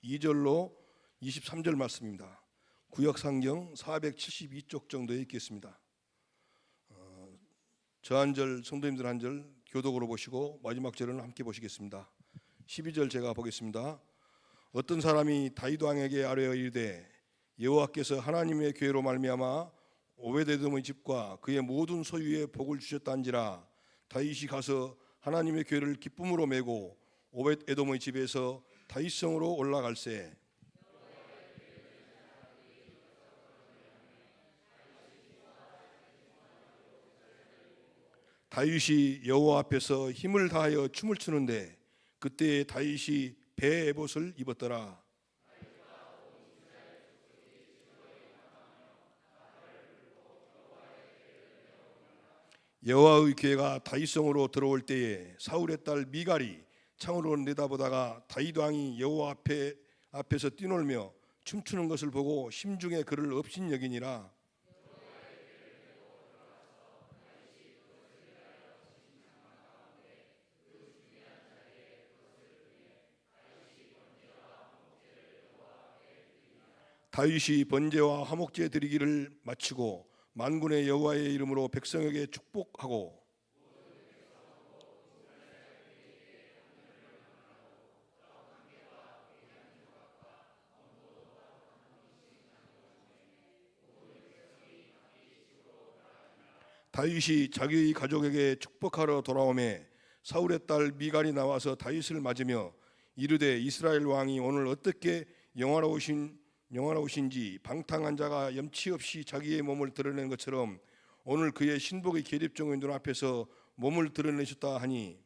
2절로 23절 말씀입니다. 구역상경 472쪽 정도에 있겠습니다. 저 한 절, 성도님들 한 절 교독으로 보시고 마지막 절은 함께 보시겠습니다. 12절 제가 보겠습니다. 어떤 사람이 다윗 왕에게 아뢰어 이르되 여호와께서 하나님의 교회로 말미암아 오벳에돔의 집과 그의 모든 소유에 복을 주셨다는지라. 다윗이 가서 하나님의 교회를 기쁨으로 메고 오벳에돔의 집에서 다윗성으로 올라갈세. 다윗이 여호와 앞에서 힘을 다하여 춤을 추는데 그때 다윗이 배 에봇을 입었더라. 여호와의 교회가 다윗성으로 들어올 때에 사울의 딸 미갈이 창으로 내다보다가 다윗 왕이 여호와 앞에서 뛰놀며 춤추는 것을 보고 심중에 그를 업신여기니라. 다윗이 번제와 화목제 드리기를 마치고 만군의 여호와의 이름으로 백성에게 축복하고 다윗이 자기의 가족에게 축복하러 돌아오매 사울의 딸 미갈이 나와서 다윗을 맞으며 이르되 이스라엘 왕이 오늘 어떻게 영화로우신지 방탕한 자가 염치 없이 자기의 몸을 드러낸 것처럼 오늘 그의 신복의 계립종의 눈 앞에서 몸을 드러내셨다 하니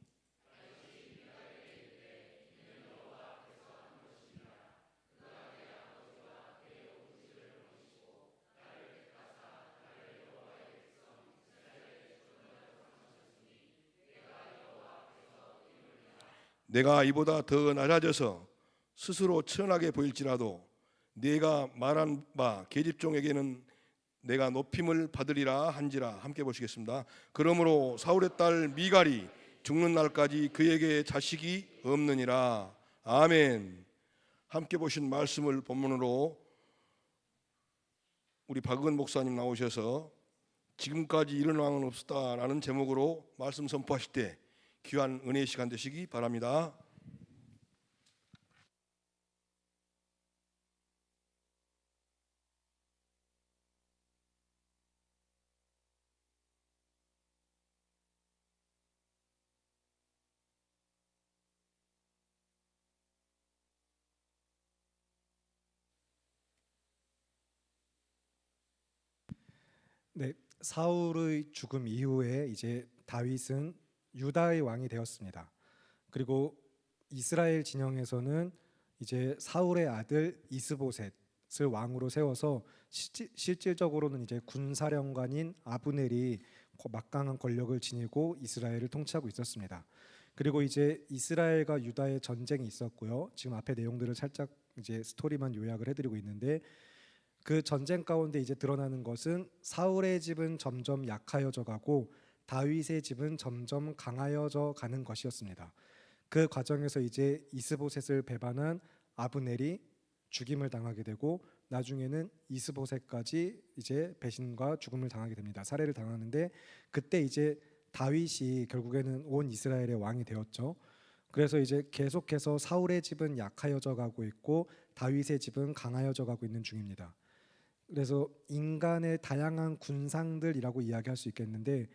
내가 이보다 더 낮아져서 스스로 천하게 보일지라도 네가 말한 바 계집종에게는 내가 높임을 받으리라 한지라. 함께 보시겠습니다. 그러므로 사울의 딸 미갈이 죽는 날까지 그에게 자식이 없느니라. 아멘. 함께 보신 말씀을 본문으로 우리 박은 목사님 나오셔서 지금까지 이런 왕은 없었다라는 제목으로 말씀 선포하실 때 귀한 은혜의 시간 되시기 바랍니다. 네, 사울의 죽음 이후에 이제 다윗은 유다의 왕이 되었습니다. 그리고 이스라엘 진영에서는 이제 사울의 아들 이스보셋을 왕으로 세워서 실질적으로는 이제 군사령관인 아브넬이 막강한 권력을 지니고 이스라엘을 통치하고 있었습니다. 그리고 이제 이스라엘과 유다의 전쟁이 있었고요. 지금 앞에 내용들을 살짝 이제 스토리만 요약을 해드리고 있는데 그 전쟁 가운데 이제 드러나는 것은 사울의 집은 점점 약하여져 가고 다윗의 집은 점점 강하여져 가는 것이었습니다. 그 과정에서 이제 이스보셋을 배반한 아브넬이 죽임을 당하게 되고 나중에는 이스보셋까지 이제 배신과 죽음을 당하게 됩니다. 살해를 당하는데 그때 이제 다윗이 결국에는 온 이스라엘의 왕이 되었죠. 그래서 이제 계속해서 사울의 집은 약하여져 가고 있고 다윗의 집은 강하여져 가고 있는 중입니다. 그래서 인간의 다양한 군상들이라고 이야기할 수 있겠는데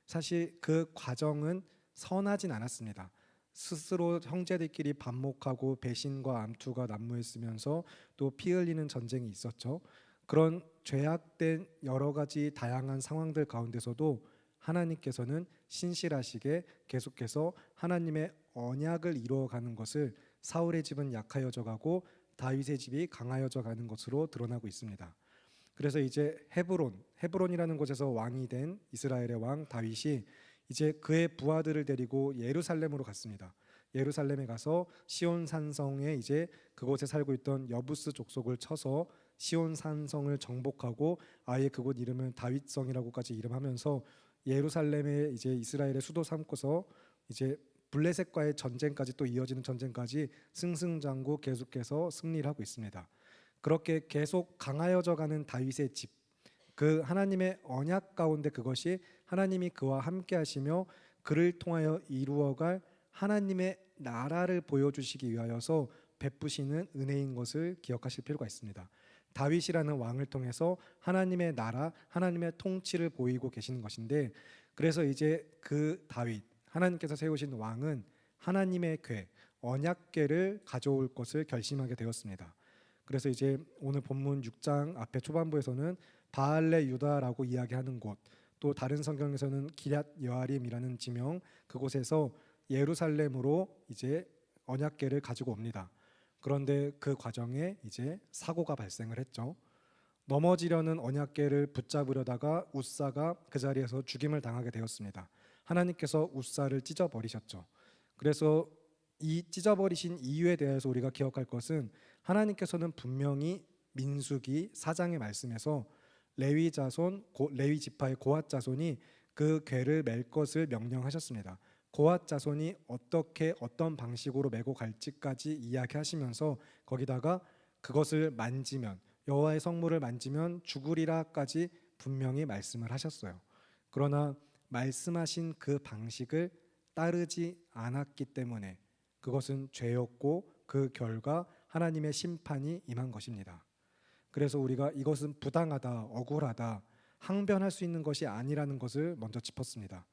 사실 그 과정은 선하진 않았습니다. 스스로 형제들끼리 반목하고 배신과 암투가 난무했으면서 또 피 흘리는 전쟁이 있었죠. 그런 죄악된 여러 가지 다양한 상황들 가운데서도 하나님께서는 신실하시게 계속해서 하나님의 언약을 이루어가는 것을 사울의 집은 약하여져 가고 다윗의 집이 강하여져 가는 것으로 드러나고 있습니다. 그래서 이제 헤브론이라는 곳에서 왕이 된 이스라엘의 왕 다윗이 이제 그의 부하들을 데리고 예루살렘으로 갔습니다. 예루살렘에 가서 시온 산성에 이제 그곳에 살고 있던 여부스 족속을 쳐서 시온 산성을 정복하고 아예 그곳 이름을 다윗성이라고까지 이름하면서 예루살렘에 이제 이스라엘의 수도 삼고서 이제 블레셋과의 전쟁까지 또 이어지는 전쟁까지 승승장구 계속해서 승리를 하고 있습니다. 그렇게 계속 강하여져 가는 다윗의 집, 그 하나님의 언약 가운데 그것이 하나님이 그와 함께 하시며 그를 통하여 이루어갈 하나님의 나라를 보여주시기 위하여서 베푸시는 은혜인 것을 기억하실 필요가 있습니다. 다윗이라는 왕을 통해서 하나님의 나라, 하나님의 통치를 보이고 계시는 것인데, 그래서 이제 그 다윗, 하나님께서 세우신 왕은 하나님의 궤, 언약궤를 가져올 것을 결심하게 되었습니다. 그래서 이제 오늘 본문 6장 앞에 초반부에서는 바알레 유다라고 이야기하는 곳, 또 다른 성경에서는 기럇 여아림이라는 지명, 그곳에서 예루살렘으로 이제 언약궤를 가지고 옵니다. 그런데 그 과정에 이제 사고가 발생을 했죠. 넘어지려는 언약궤를 붙잡으려다가 웃사가 그 자리에서 죽임을 당하게 되었습니다. 하나님께서 웃사를 찢어버리셨죠. 그래서 이 찢어버리신 이유에 대해서 우리가 기억할 것은, 하나님께서는 분명히 민수기 4장의 말씀에서 레위 자손, 레위 지파의 고핫 자손이 그 궤를 맬 것을 명령하셨습니다. 고핫 자손이 어떻게 어떤 방식으로 메고 갈지까지 이야기하시면서 거기다가 그것을 만지면, 여호와의 성물을 만지면 죽으리라까지 분명히 말씀을 하셨어요. 그러나 말씀하신 그 방식을 따르지 않았기 때문에 그것은 죄였고 그 결과 하나님의 심판이 임한 것입니다. 그래서 우리가 이것은 부당하다, 억울하다, 항변할 수 있는 것이 아니라는 것을 먼저 짚었습니다.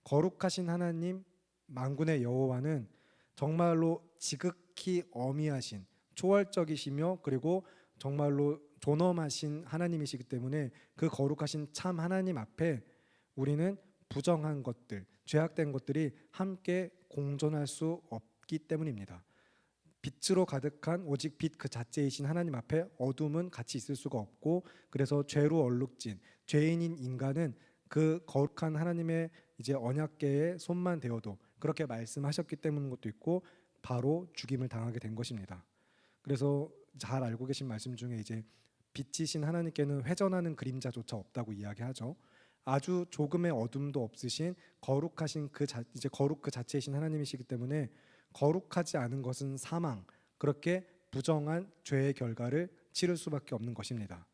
거룩하신 하나님, 만군의 여호와는 정말로 지극히 어미하신, 초월적이시며 그리고 정말로 존엄하신 하나님이시기 때문에 그 거룩하신 참 하나님 앞에 우리는 부정한 것들, 죄악된 것들이 함께 공존할 수 없기 때문입니다. 빛으로 가득한 오직 빛 그 자체이신 하나님 앞에 어둠은 같이 있을 수가 없고, 그래서 죄로 얼룩진 죄인인 인간은 그 거룩한 하나님의 이제 언약궤에 손만 대어도 그렇게 말씀하셨기 때문인 것도 있고, 바로 죽임을 당하게 된 것입니다. 그래서 잘 알고 계신 말씀 중에 이제 빛이신 하나님께는 회전하는 그림자조차 없다고 이야기하죠. 아주 조금의 어둠도 없으신 거룩하신 이제 거룩 그 자체이신 하나님이시기 때문에 거룩하지 않은 것은 사망, 그렇게 부정한 죄의 결과를 치를 수밖에 없는 것입니다.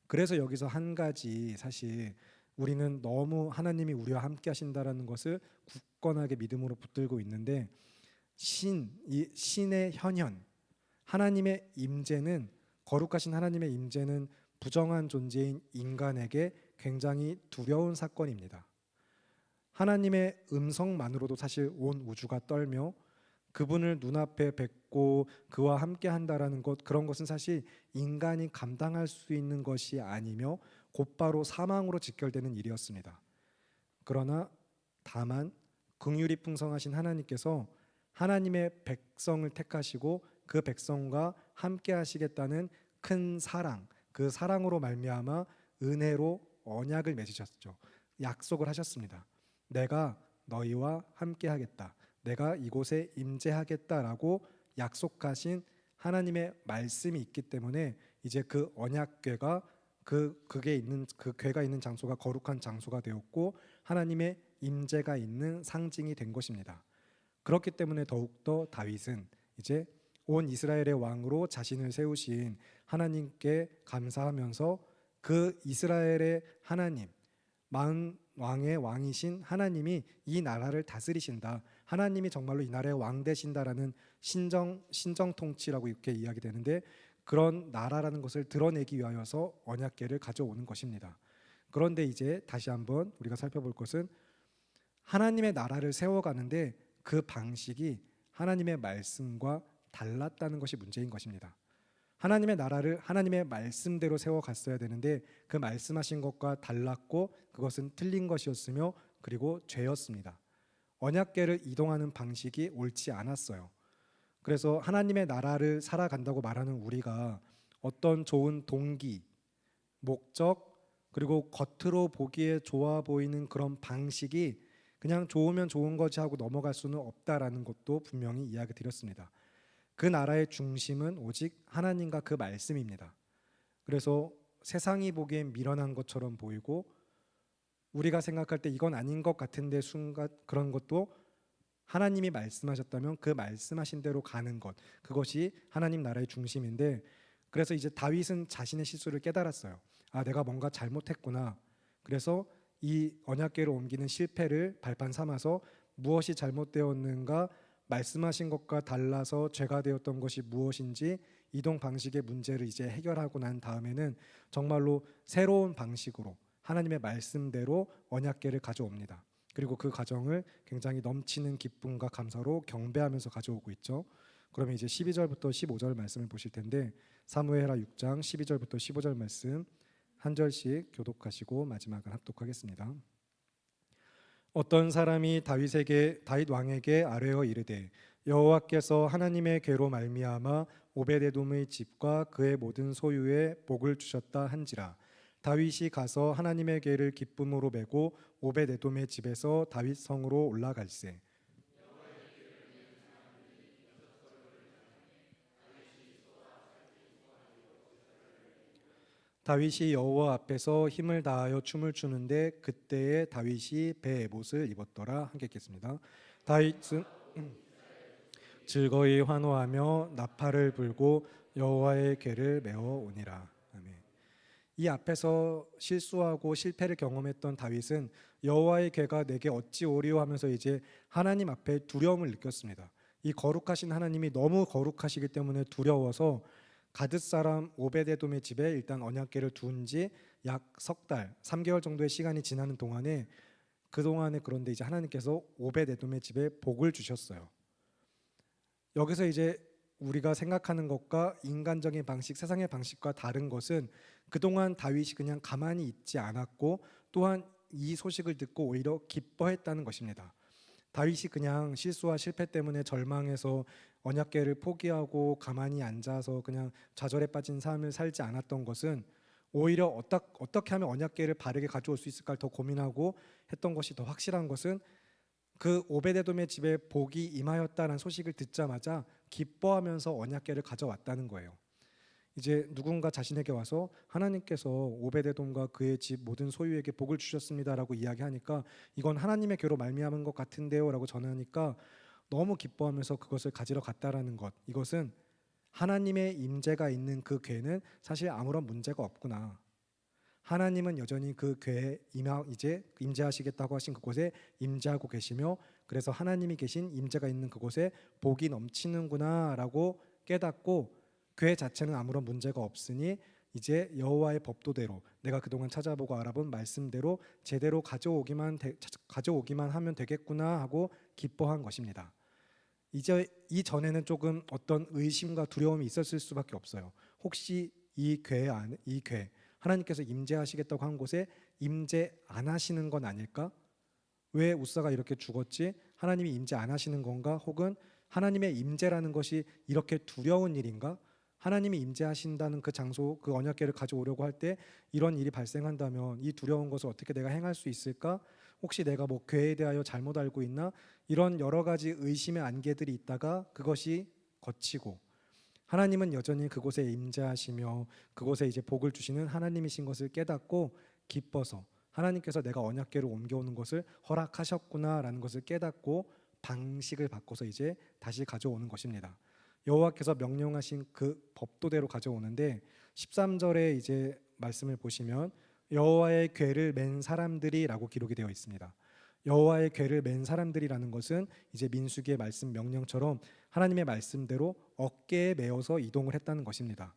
그래서 여기서 한 가지, 사실 우리는 너무 하나님이 우리와 함께 하신다라는 것을 굳건하게 믿음으로 붙들고 있는데, 이 신의 현현, 하나님의 임재는, 거룩하신 하나님의 임재는 부정한 존재인 인간에게 굉장히 두려운 사건입니다. 하나님의 음성만으로도 사실 온 우주가 떨며 그분을 눈앞에 뵙고 그와 함께 한다라는 것, 그런 것은 사실 인간이 감당할 수 있는 것이 아니며 곧바로 사망으로 직결되는 일이었습니다. 그러나 다만 긍휼이 풍성하신 하나님께서 하나님의 백성을 택하시고 그 백성과 함께 하시겠다는 큰 사랑, 그 사랑으로 말미암아 은혜로 언약을 맺으셨죠. 약속을 하셨습니다. 내가 너희와 함께 하겠다, 내가 이곳에 임재하겠다라고 약속하신 하나님의 말씀이 있기 때문에 이제 그 언약궤가 그게 있는 그 궤가 있는 장소가 거룩한 장소가 되었고 하나님의 임재가 있는 상징이 된 것입니다. 그렇기 때문에 더욱더 다윗은 이제 온 이스라엘의 왕으로 자신을 세우신 하나님께 감사하면서 그 이스라엘의 하나님, 마흔 왕의 왕이신 하나님이 이 나라를 다스리신다, 하나님이 정말로 이 나라의 왕 되신다라는 신정 통치라고 이렇게 이야기되는데, 그런 나라라는 것을 드러내기 위하여서 언약궤를 가져오는 것입니다. 그런데 이제 다시 한번 우리가 살펴볼 것은, 하나님의 나라를 세워가는데 그 방식이 하나님의 말씀과 달랐다는 것이 문제인 것입니다. 하나님의 나라를 하나님의 말씀대로 세워갔어야 되는데 그 말씀하신 것과 달랐고 그것은 틀린 것이었으며 그리고 죄였습니다. 언약궤를 이동하는 방식이 옳지 않았어요. 그래서 하나님의 나라를 살아간다고 말하는 우리가 어떤 좋은 동기, 목적, 그리고 겉으로 보기에 좋아 보이는 그런 방식이 그냥 좋으면 좋은 거지 하고 넘어갈 수는 없다라는 것도 분명히 이야기 드렸습니다. 그 나라의 중심은 오직 하나님과 그 말씀입니다. 그래서 세상이 보기엔 미련한 것처럼 보이고 우리가 생각할 때 이건 아닌 것 같은데 순간 그런 것도 하나님이 말씀하셨다면 그 말씀하신 대로 가는 것, 그것이 하나님 나라의 중심인데, 그래서 이제 다윗은 자신의 실수를 깨달았어요. 아, 내가 뭔가 잘못했구나. 그래서 이 언약궤를 옮기는 실패를 발판 삼아서 무엇이 잘못되었는가, 말씀하신 것과 달라서 죄가 되었던 것이 무엇인지 이동 방식의 문제를 이제 해결하고 난 다음에는 정말로 새로운 방식으로 하나님의 말씀대로 언약궤를 가져옵니다. 그리고 그 과정을 굉장히 넘치는 기쁨과 감사로 경배하면서 가져오고 있죠. 그러면 이제 12절부터 15절 말씀을 보실 텐데, 사무엘하 6장 12절부터 15절 말씀 한 절씩 교독하시고 마지막은 합독하겠습니다. 어떤 사람이 다윗 왕에게 아뢰어 이르되, 여호와께서 하나님의 궤로 말미암아 오베데돔의 집과 그의 모든 소유에 복을 주셨다 한지라. 다윗이 가서 하나님의 궤를 기쁨으로 메고 오베데돔의 집에서 다윗 성으로 올라갈세. 다윗이 여호와 앞에서 힘을 다하여 춤을 추는데 그때에 다윗이 베에봇을 입었더라. 함께 읽겠습니다. 다윗은 즐거이 환호하며 나팔을 불고 여호와의 궤를 메어 오니라. 아멘. 이 앞에서 실수하고 실패를 경험했던 다윗은 여호와의 궤가 내게 어찌 오리오 하면서 이제 하나님 앞에 두려움을 느꼈습니다. 이 거룩하신 하나님이 너무 거룩하시기 때문에 두려워서 가드 사람 오베데돔의 집에 일단 언약궤를 둔 지 약 석 달, 3개월 정도의 시간이 지나는 동안에, 그동안에 그런데 이제 하나님께서 오베데돔의 집에 복을 주셨어요. 여기서 이제 우리가 생각하는 것과 인간적인 방식, 세상의 방식과 다른 것은 그동안 다윗이 그냥 가만히 있지 않았고, 또한 이 소식을 듣고 오히려 기뻐했다는 것입니다. 다윗이 그냥 실수와 실패 때문에 절망해서 언약궤를 포기하고 가만히 앉아서 그냥 좌절에 빠진 삶을 살지 않았던 것은, 오히려 어떻게 하면 언약궤를 바르게 가져올 수 있을까를 더 고민하고 했던 것이 더 확실한 것은, 그 오베데돔의 집에 복이 임하였다는 소식을 듣자마자 기뻐하면서 언약궤를 가져왔다는 거예요. 이제 누군가 자신에게 와서 하나님께서 오베데돔과 그의 집 모든 소유에게 복을 주셨습니다라고 이야기하니까, 이건 하나님의 궤로 말미암은 것 같은데요라고 전하니까 너무 기뻐하면서 그것을 가지러 갔다라는 것, 이것은 하나님의 임재가 있는 그 궤는 사실 아무런 문제가 없구나. 하나님은 여전히 그 궤에 이제 임재하시겠다고 하신 그곳에 임재하고 계시며, 그래서 하나님이 계신 임재가 있는 그곳에 복이 넘치는구나라고 깨닫고, 궤 자체는 아무런 문제가 없으니 이제 여호와의 법도대로 내가 그동안 찾아보고 알아본 말씀대로 제대로 가져오기만 하면 되겠구나 하고 기뻐한 것입니다. 이제 이전에는 조금 어떤 의심과 두려움이 있었을 수밖에 없어요. 혹시 이 궤 하나님께서 임재하시겠다고 한 곳에 임재 안 하시는 건 아닐까? 왜 우사가 이렇게 죽었지? 하나님이 임재 안 하시는 건가? 혹은 하나님의 임재라는 것이 이렇게 두려운 일인가? 하나님이 임재하신다는 그 장소, 그 언약궤를 가져오려고 할 때 이런 일이 발생한다면 이 두려운 것을 어떻게 내가 행할 수 있을까? 혹시 내가 뭐 궤에 대하여 잘못 알고 있나? 이런 여러 가지 의심의 안개들이 있다가 그것이 거치고, 하나님은 여전히 그곳에 임재하시며 그곳에 이제 복을 주시는 하나님이신 것을 깨닫고 기뻐서, 하나님께서 내가 언약궤를 옮겨오는 것을 허락하셨구나라는 것을 깨닫고 방식을 바꿔서 이제 다시 가져오는 것입니다. 여호와께서 명령하신 그 법도대로 가져오는데, 13절에 이제 말씀을 보시면 여호와의 궤를 맨 사람들이라고 기록이 되어 있습니다. 여호와의 궤를 맨 사람들이라는 것은 이제 민수기의 말씀 명령처럼 하나님의 말씀대로 어깨에 메어서 이동을 했다는 것입니다.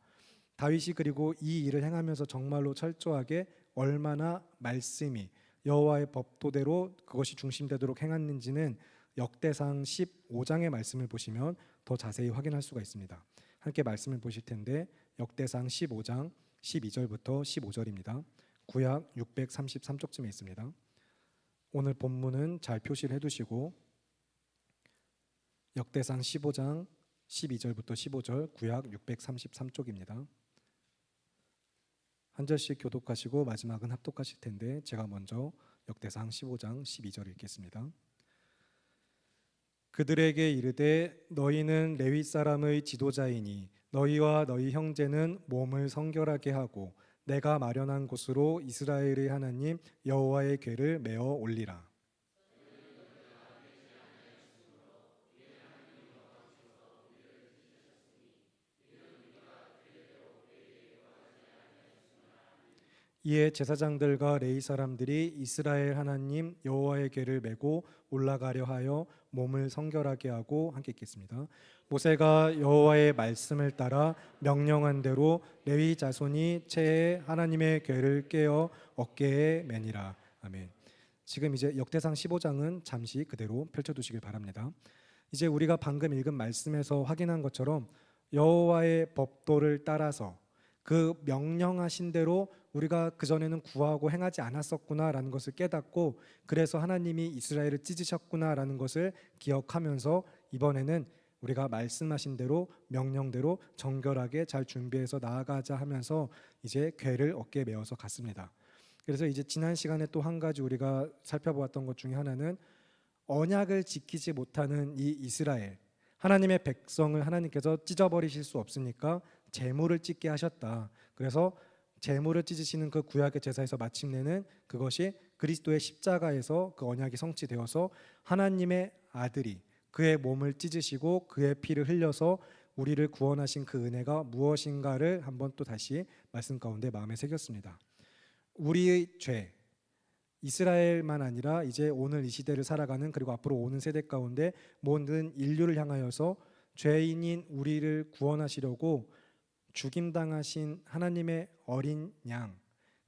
다윗이 그리고 이 일을 행하면서 정말로 철저하게 얼마나 말씀이 여호와의 법도대로 그것이 중심되도록 행했는지는 역대상 15장의 말씀을 보시면 더 자세히 확인할 수가 있습니다. 함께 말씀을 보실 텐데, 역대상 15장 12절부터 15절입니다. 구약 633쪽쯤에 있습니다. 오늘 본문은 잘 표시를 해두시고, 역대상 15장 12절부터 15절, 구약 633쪽입니다. 한 절씩 교독하시고 마지막은 합독하실 텐데, 제가 먼저 역대상 15장 12절 읽겠습니다. 그들에게 이르되 너희는 레위 사람의 지도자이니 너희와 너희 형제는 몸을 성결하게 하고 내가 마련한 곳으로 이스라엘의 하나님 여호와의 궤를 메어 올리라. 이에 제사장들과 레위 사람들이 이스라엘 하나님 여호와의 궤를 메고 올라가려 하여 몸을 성결하게 하고 함께 읽겠습니다. 모세가 여호와의 말씀을 따라 명령한 대로 레위 자손이 채에 하나님의 궤를 깨어 어깨에 매니라. 아멘. 지금 이제 역대상 15장은 잠시 그대로 펼쳐두시길 바랍니다. 이제 우리가 방금 읽은 말씀에서 확인한 것처럼 여호와의 법도를 따라서 그 명령하신 대로 우리가 그전에는 구하고 행하지 않았었구나라는 것을 깨닫고, 그래서 하나님이 이스라엘을 찢으셨구나라는 것을 기억하면서 이번에는 우리가 말씀하신 대로 명령대로 정결하게 잘 준비해서 나아가자 하면서 이제 궤를 어깨에 메어서 갔습니다. 그래서 이제 지난 시간에 또 한 가지 우리가 살펴보았던 것 중에 하나는 언약을 지키지 못하는 이 이스라엘, 하나님의 백성을 하나님께서 찢어버리실 수 없으니까 제물을 찢게 하셨다. 그래서 제물을 찢으시는 그 구약의 제사에서 마침내는 그것이 그리스도의 십자가에서 그 언약이 성취되어서 하나님의 아들이 그의 몸을 찢으시고 그의 피를 흘려서 우리를 구원하신 그 은혜가 무엇인가를 한번 또 다시 말씀 가운데 마음에 새겼습니다. 우리의 죄, 이스라엘만 아니라 이제 오늘 이 시대를 살아가는, 그리고 앞으로 오는 세대 가운데 모든 인류를 향하여서 죄인인 우리를 구원하시려고 죽임당하신 하나님의 어린 양,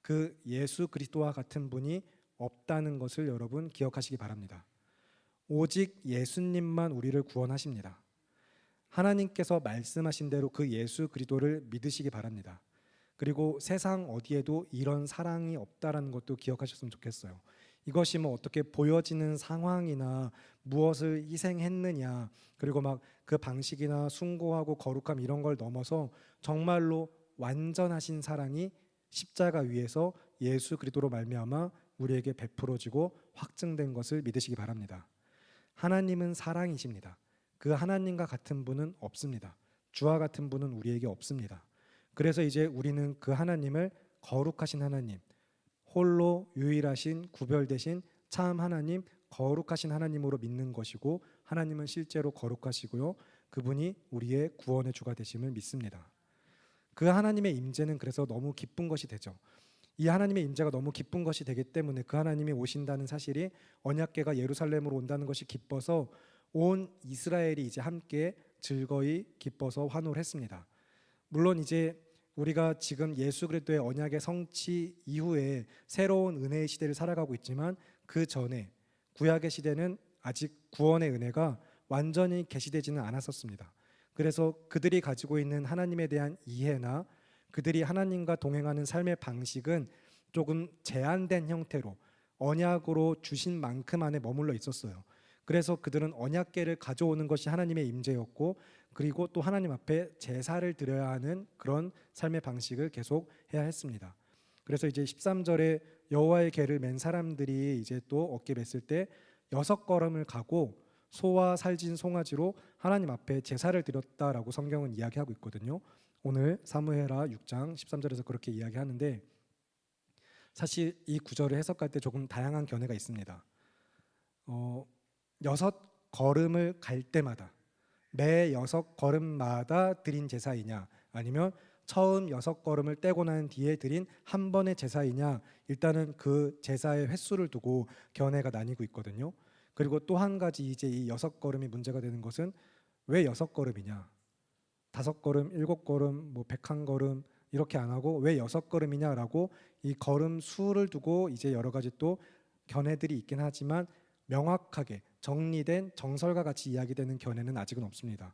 그 예수 그리스도와 같은 분이 없다는 것을 여러분 기억하시기 바랍니다. 오직 예수님만 우리를 구원하십니다. 하나님께서 말씀하신 대로 그 예수 그리스도를 믿으시기 바랍니다. 그리고 세상 어디에도 이런 사랑이 없다라는 것도 기억하셨으면 좋겠어요. 이것이 뭐 어떻게 보여지는 상황이나 무엇을 희생했느냐, 그리고 막 그 방식이나 숭고하고 거룩함 이런 걸 넘어서 정말로 완전하신 사랑이 십자가 위에서 예수 그리스도로 말미암아 우리에게 베풀어지고 확증된 것을 믿으시기 바랍니다. 하나님은 사랑이십니다. 그 하나님과 같은 분은 없습니다. 주와 같은 분은 우리에게 없습니다. 그래서 이제 우리는 그 하나님을 거룩하신 하나님, 홀로 유일하신 구별되신 참 하나님, 거룩하신 하나님으로 믿는 것이고, 하나님은 실제로 거룩하시고요, 그분이 우리의 구원의 주가 되심을 믿습니다. 그 하나님의 임재는 그래서 너무 기쁜 것이 되죠. 이 하나님의 임재가 너무 기쁜 것이 되기 때문에 그 하나님이 오신다는 사실이, 언약궤가 예루살렘으로 온다는 것이 기뻐서 온 이스라엘이 이제 함께 즐거이 기뻐서 환호를 했습니다. 물론 이제 우리가 지금 예수 그리스도의 언약의 성취 이후에 새로운 은혜의 시대를 살아가고 있지만, 그 전에 구약의 시대는 아직 구원의 은혜가 완전히 계시되지는 않았었습니다. 그래서 그들이 가지고 있는 하나님에 대한 이해나 그들이 하나님과 동행하는 삶의 방식은 조금 제한된 형태로 언약으로 주신 만큼 안에 머물러 있었어요. 그래서 그들은 언약궤를 가져오는 것이 하나님의 임재였고, 그리고 또 하나님 앞에 제사를 드려야 하는 그런 삶의 방식을 계속 해야 했습니다. 그래서 이제 13절에 여호와의 궤를 맨 사람들이 이제 또 어깨 맸을 때 6걸음을 가고 소와 살진 송아지로 하나님 앞에 제사를 드렸다라고 성경은 이야기하고 있거든요. 오늘 사무엘하 6장 13절에서 그렇게 이야기하는데, 사실 이 구절을 해석할 때 조금 다양한 견해가 있습니다. 6걸음을 갈 때마다, 매 6걸음마다 드린 제사이냐, 아니면 처음 6걸음을 떼고 난 뒤에 드린 한 번의 제사이냐, 일단은 그 제사의 횟수를 두고 견해가 나뉘고 있거든요. 그리고 또 한 가지 이제 이 6걸음이 문제가 되는 것은 왜 6걸음이냐, 5걸음, 7걸음, 뭐 101걸음 이렇게 안 하고 왜 6걸음이냐라고 이 걸음 수를 두고 이제 여러 가지 또 견해들이 있긴 하지만, 명확하게 정리된 정설과 같이 이야기되는 견해는 아직은 없습니다.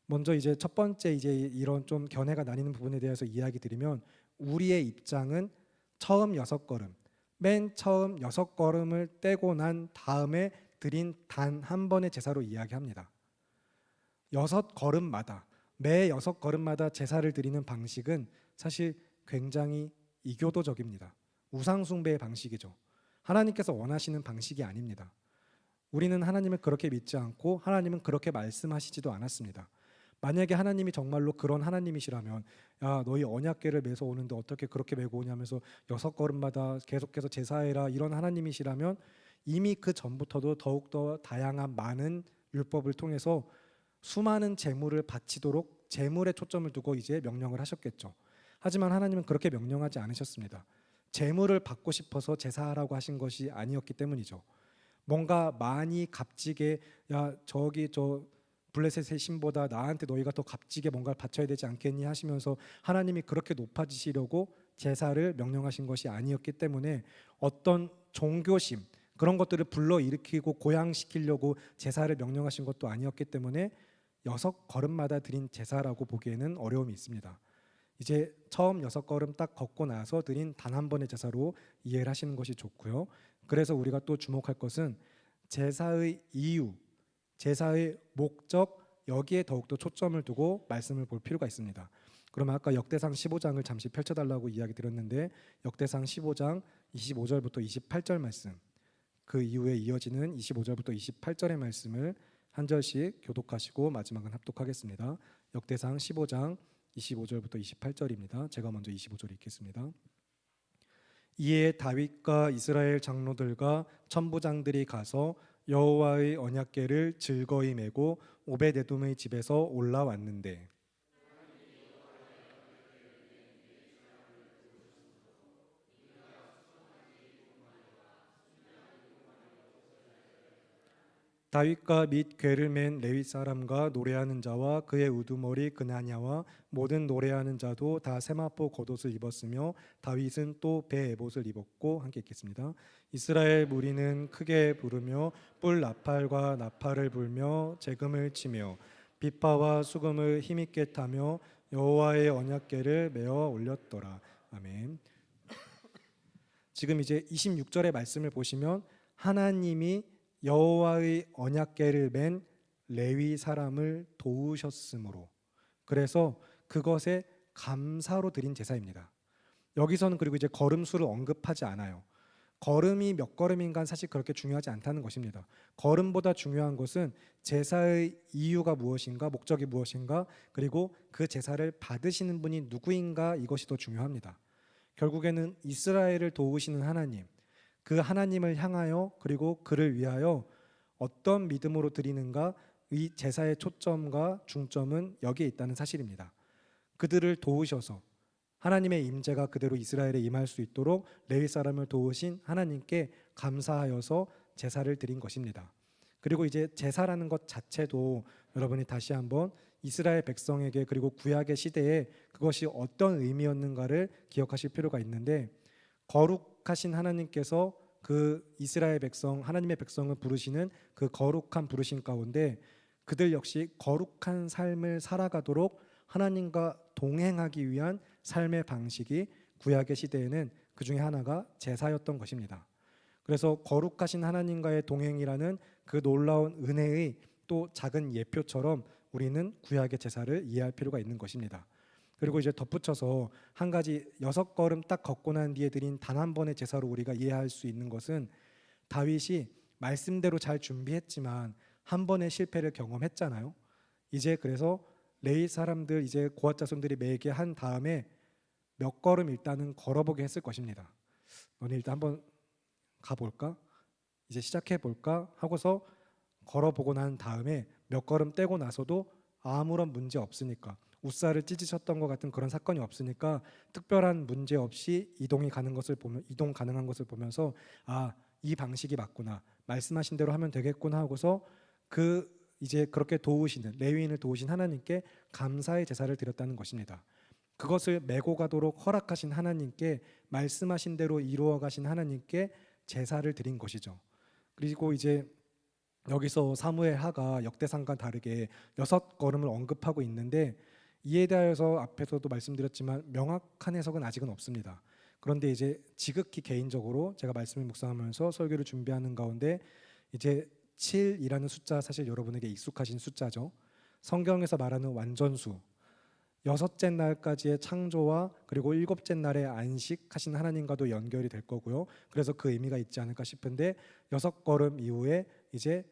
먼저 이제 첫 번째 이제 이런 좀 견해가 나뉘는 부분에 대해서 이야기 드리면, 우리의 입장은 처음 6걸음, 맨 처음 6걸음을 떼고 난 다음에 드린 단 한 번의 제사로 이야기합니다. 6걸음마다, 매 6걸음마다 제사를 드리는 방식은 사실 굉장히 이교도적입니다. 우상숭배의 방식이죠. 하나님께서 원하시는 방식이 아닙니다. 우리는 하나님을 그렇게 믿지 않고 하나님은 그렇게 말씀하시지도 않았습니다. 만약에 하나님이 정말로 그런 하나님이시라면, 야 너희 언약궤를 메서 오는데 어떻게 그렇게 메고 오냐면서 6걸음마다 계속해서 제사해라, 이런 하나님이시라면 이미 그 전부터도 더욱더 다양한 많은 율법을 통해서 수많은 제물을 바치도록 제물에 초점을 두고 이제 명령을 하셨겠죠. 하지만 하나님은 그렇게 명령하지 않으셨습니다. 재물을 받고 싶어서 제사하라고 하신 것이 아니었기 때문이죠. 뭔가 많이 값지게 야 저기 저 블레셋의 신보다 나한테 너희가 더 값지게 뭔가를 바쳐야 되지 않겠니 하시면서 하나님이 그렇게 높아지시려고 제사를 명령하신 것이 아니었기 때문에 어떤 종교심 그런 것들을 불러일으키고 고양시키려고 제사를 명령하신 것도 아니었기 때문에 6걸음마다 드린 제사라고 보기에는 어려움이 있습니다. 이제 처음 6걸음 딱 걷고 나서 드린 단 한 번의 제사로 이해를 하시는 것이 좋고요. 그래서 우리가 또 주목할 것은 제사의 이유, 제사의 목적 여기에 더욱더 초점을 두고 말씀을 볼 필요가 있습니다. 그러면 아까 역대상 15장을 잠시 펼쳐달라고 이야기 드렸는데 역대상 15장 25절부터 28절 말씀 그 이후에 이어지는 25절부터 28절의 말씀을 한 절씩 교독하시고 마지막은 합독하겠습니다. 역대상 15장 25절부터 28절입니다. 제가 먼저 25절 읽겠습니다. 이에 다윗과 이스라엘 장로들과 천부장들이 가서 여호와의 언약궤를 즐거이 메고 오벳에돔의 집에서 올라왔는데 다윗과 및 궤를 맨 레위 사람과 노래하는 자와 그의 우두머리 그나냐와 모든 노래하는 자도 다 세마포 겉옷을 입었으며 다윗은 또 배 에봇을 입었고 함께 읽겠습니다. 이스라엘 무리는 크게 부르며 뿔 나팔과 나팔을 불며 재금을 치며 비파와 수금을 힘있게 타며 여호와의 언약궤를 메어 올렸더라. 아멘. 지금 이제 26절의 말씀을 보시면 하나님이 여호와의 언약궤를 맨 레위 사람을 도우셨으므로 그래서 그것에 감사로 드린 제사입니다. 여기서는 그리고 이제 걸음수를 언급하지 않아요. 걸음이 몇 걸음인간 사실 그렇게 중요하지 않다는 것입니다. 걸음보다 중요한 것은 제사의 이유가 무엇인가, 목적이 무엇인가, 그리고 그 제사를 받으시는 분이 누구인가 이것이 더 중요합니다. 결국에는 이스라엘을 도우시는 하나님, 그 하나님을 향하여 그리고 그를 위하여 어떤 믿음으로 드리는가 이 제사의 초점과 중점은 여기에 있다는 사실입니다. 그들을 도우셔서 하나님의 임재가 그대로 이스라엘에 임할 수 있도록 레위 사람을 도우신 하나님께 감사하여서 제사를 드린 것입니다. 그리고 이제 제사라는 것 자체도 여러분이 다시 한번 이스라엘 백성에게 그리고 구약의 시대에 그것이 어떤 의미였는가를 기억하실 필요가 있는데 거룩하신 하나님께서 그 이스라엘 백성 하나님의 백성을 부르시는 그 거룩한 부르심 가운데 그들 역시 거룩한 삶을 살아가도록 하나님과 동행하기 위한 삶의 방식이 구약의 시대에는 그 중에 하나가 제사였던 것입니다. 그래서 거룩하신 하나님과의 동행이라는 그 놀라운 은혜의 또 작은 예표처럼 우리는 구약의 제사를 이해할 필요가 있는 것입니다. 그리고 이제 덧붙여서 한 가지 6걸음 딱 걷고 난 뒤에 드린 단 한 번의 제사로 우리가 이해할 수 있는 것은 다윗이 말씀대로 잘 준비했지만 한 번의 실패를 경험했잖아요. 이제 그래서 레위 사람들 이제 고앗 자손들이 매게 한 다음에 몇 걸음 일단은 걸어보게 했을 것입니다. 너네 일단 한번 가볼까? 이제 시작해 볼까? 하고서 걸어보고 난 다음에 몇 걸음 떼고 나서도 아무런 문제 없으니까 우사를 찢으셨던 것 같은 그런 사건이 없으니까 특별한 문제 없이 이동 가능한 것을 보면서 이 방식이 맞구나 말씀하신 대로 하면 되겠구나 하고서 그 이제 그렇게 도우시는 레위인을 도우신 하나님께 감사의 제사를 드렸다는 것입니다. 그것을 메고 가도록 허락하신 하나님께 말씀하신 대로 이루어 가신 하나님께 제사를 드린 것이죠. 그리고 이제 여기서 사무엘 하가 역대상과 다르게 6걸음을 언급하고 있는데 이에 대하여서 앞에서도 말씀드렸지만 명확한 해석은 아직은 없습니다. 그런데 이제 지극히 개인적으로 제가 말씀을 묵상하면서 설교를 준비하는 가운데 이제 7이라는 숫자 사실 여러분에게 익숙하신 숫자죠. 성경에서 말하는 완전수 6째 날까지의 창조와 그리고 7째 날의 안식하신 하나님과도 연결이 될 거고요. 그래서 그 의미가 있지 않을까 싶은데 6걸음 이후에 이제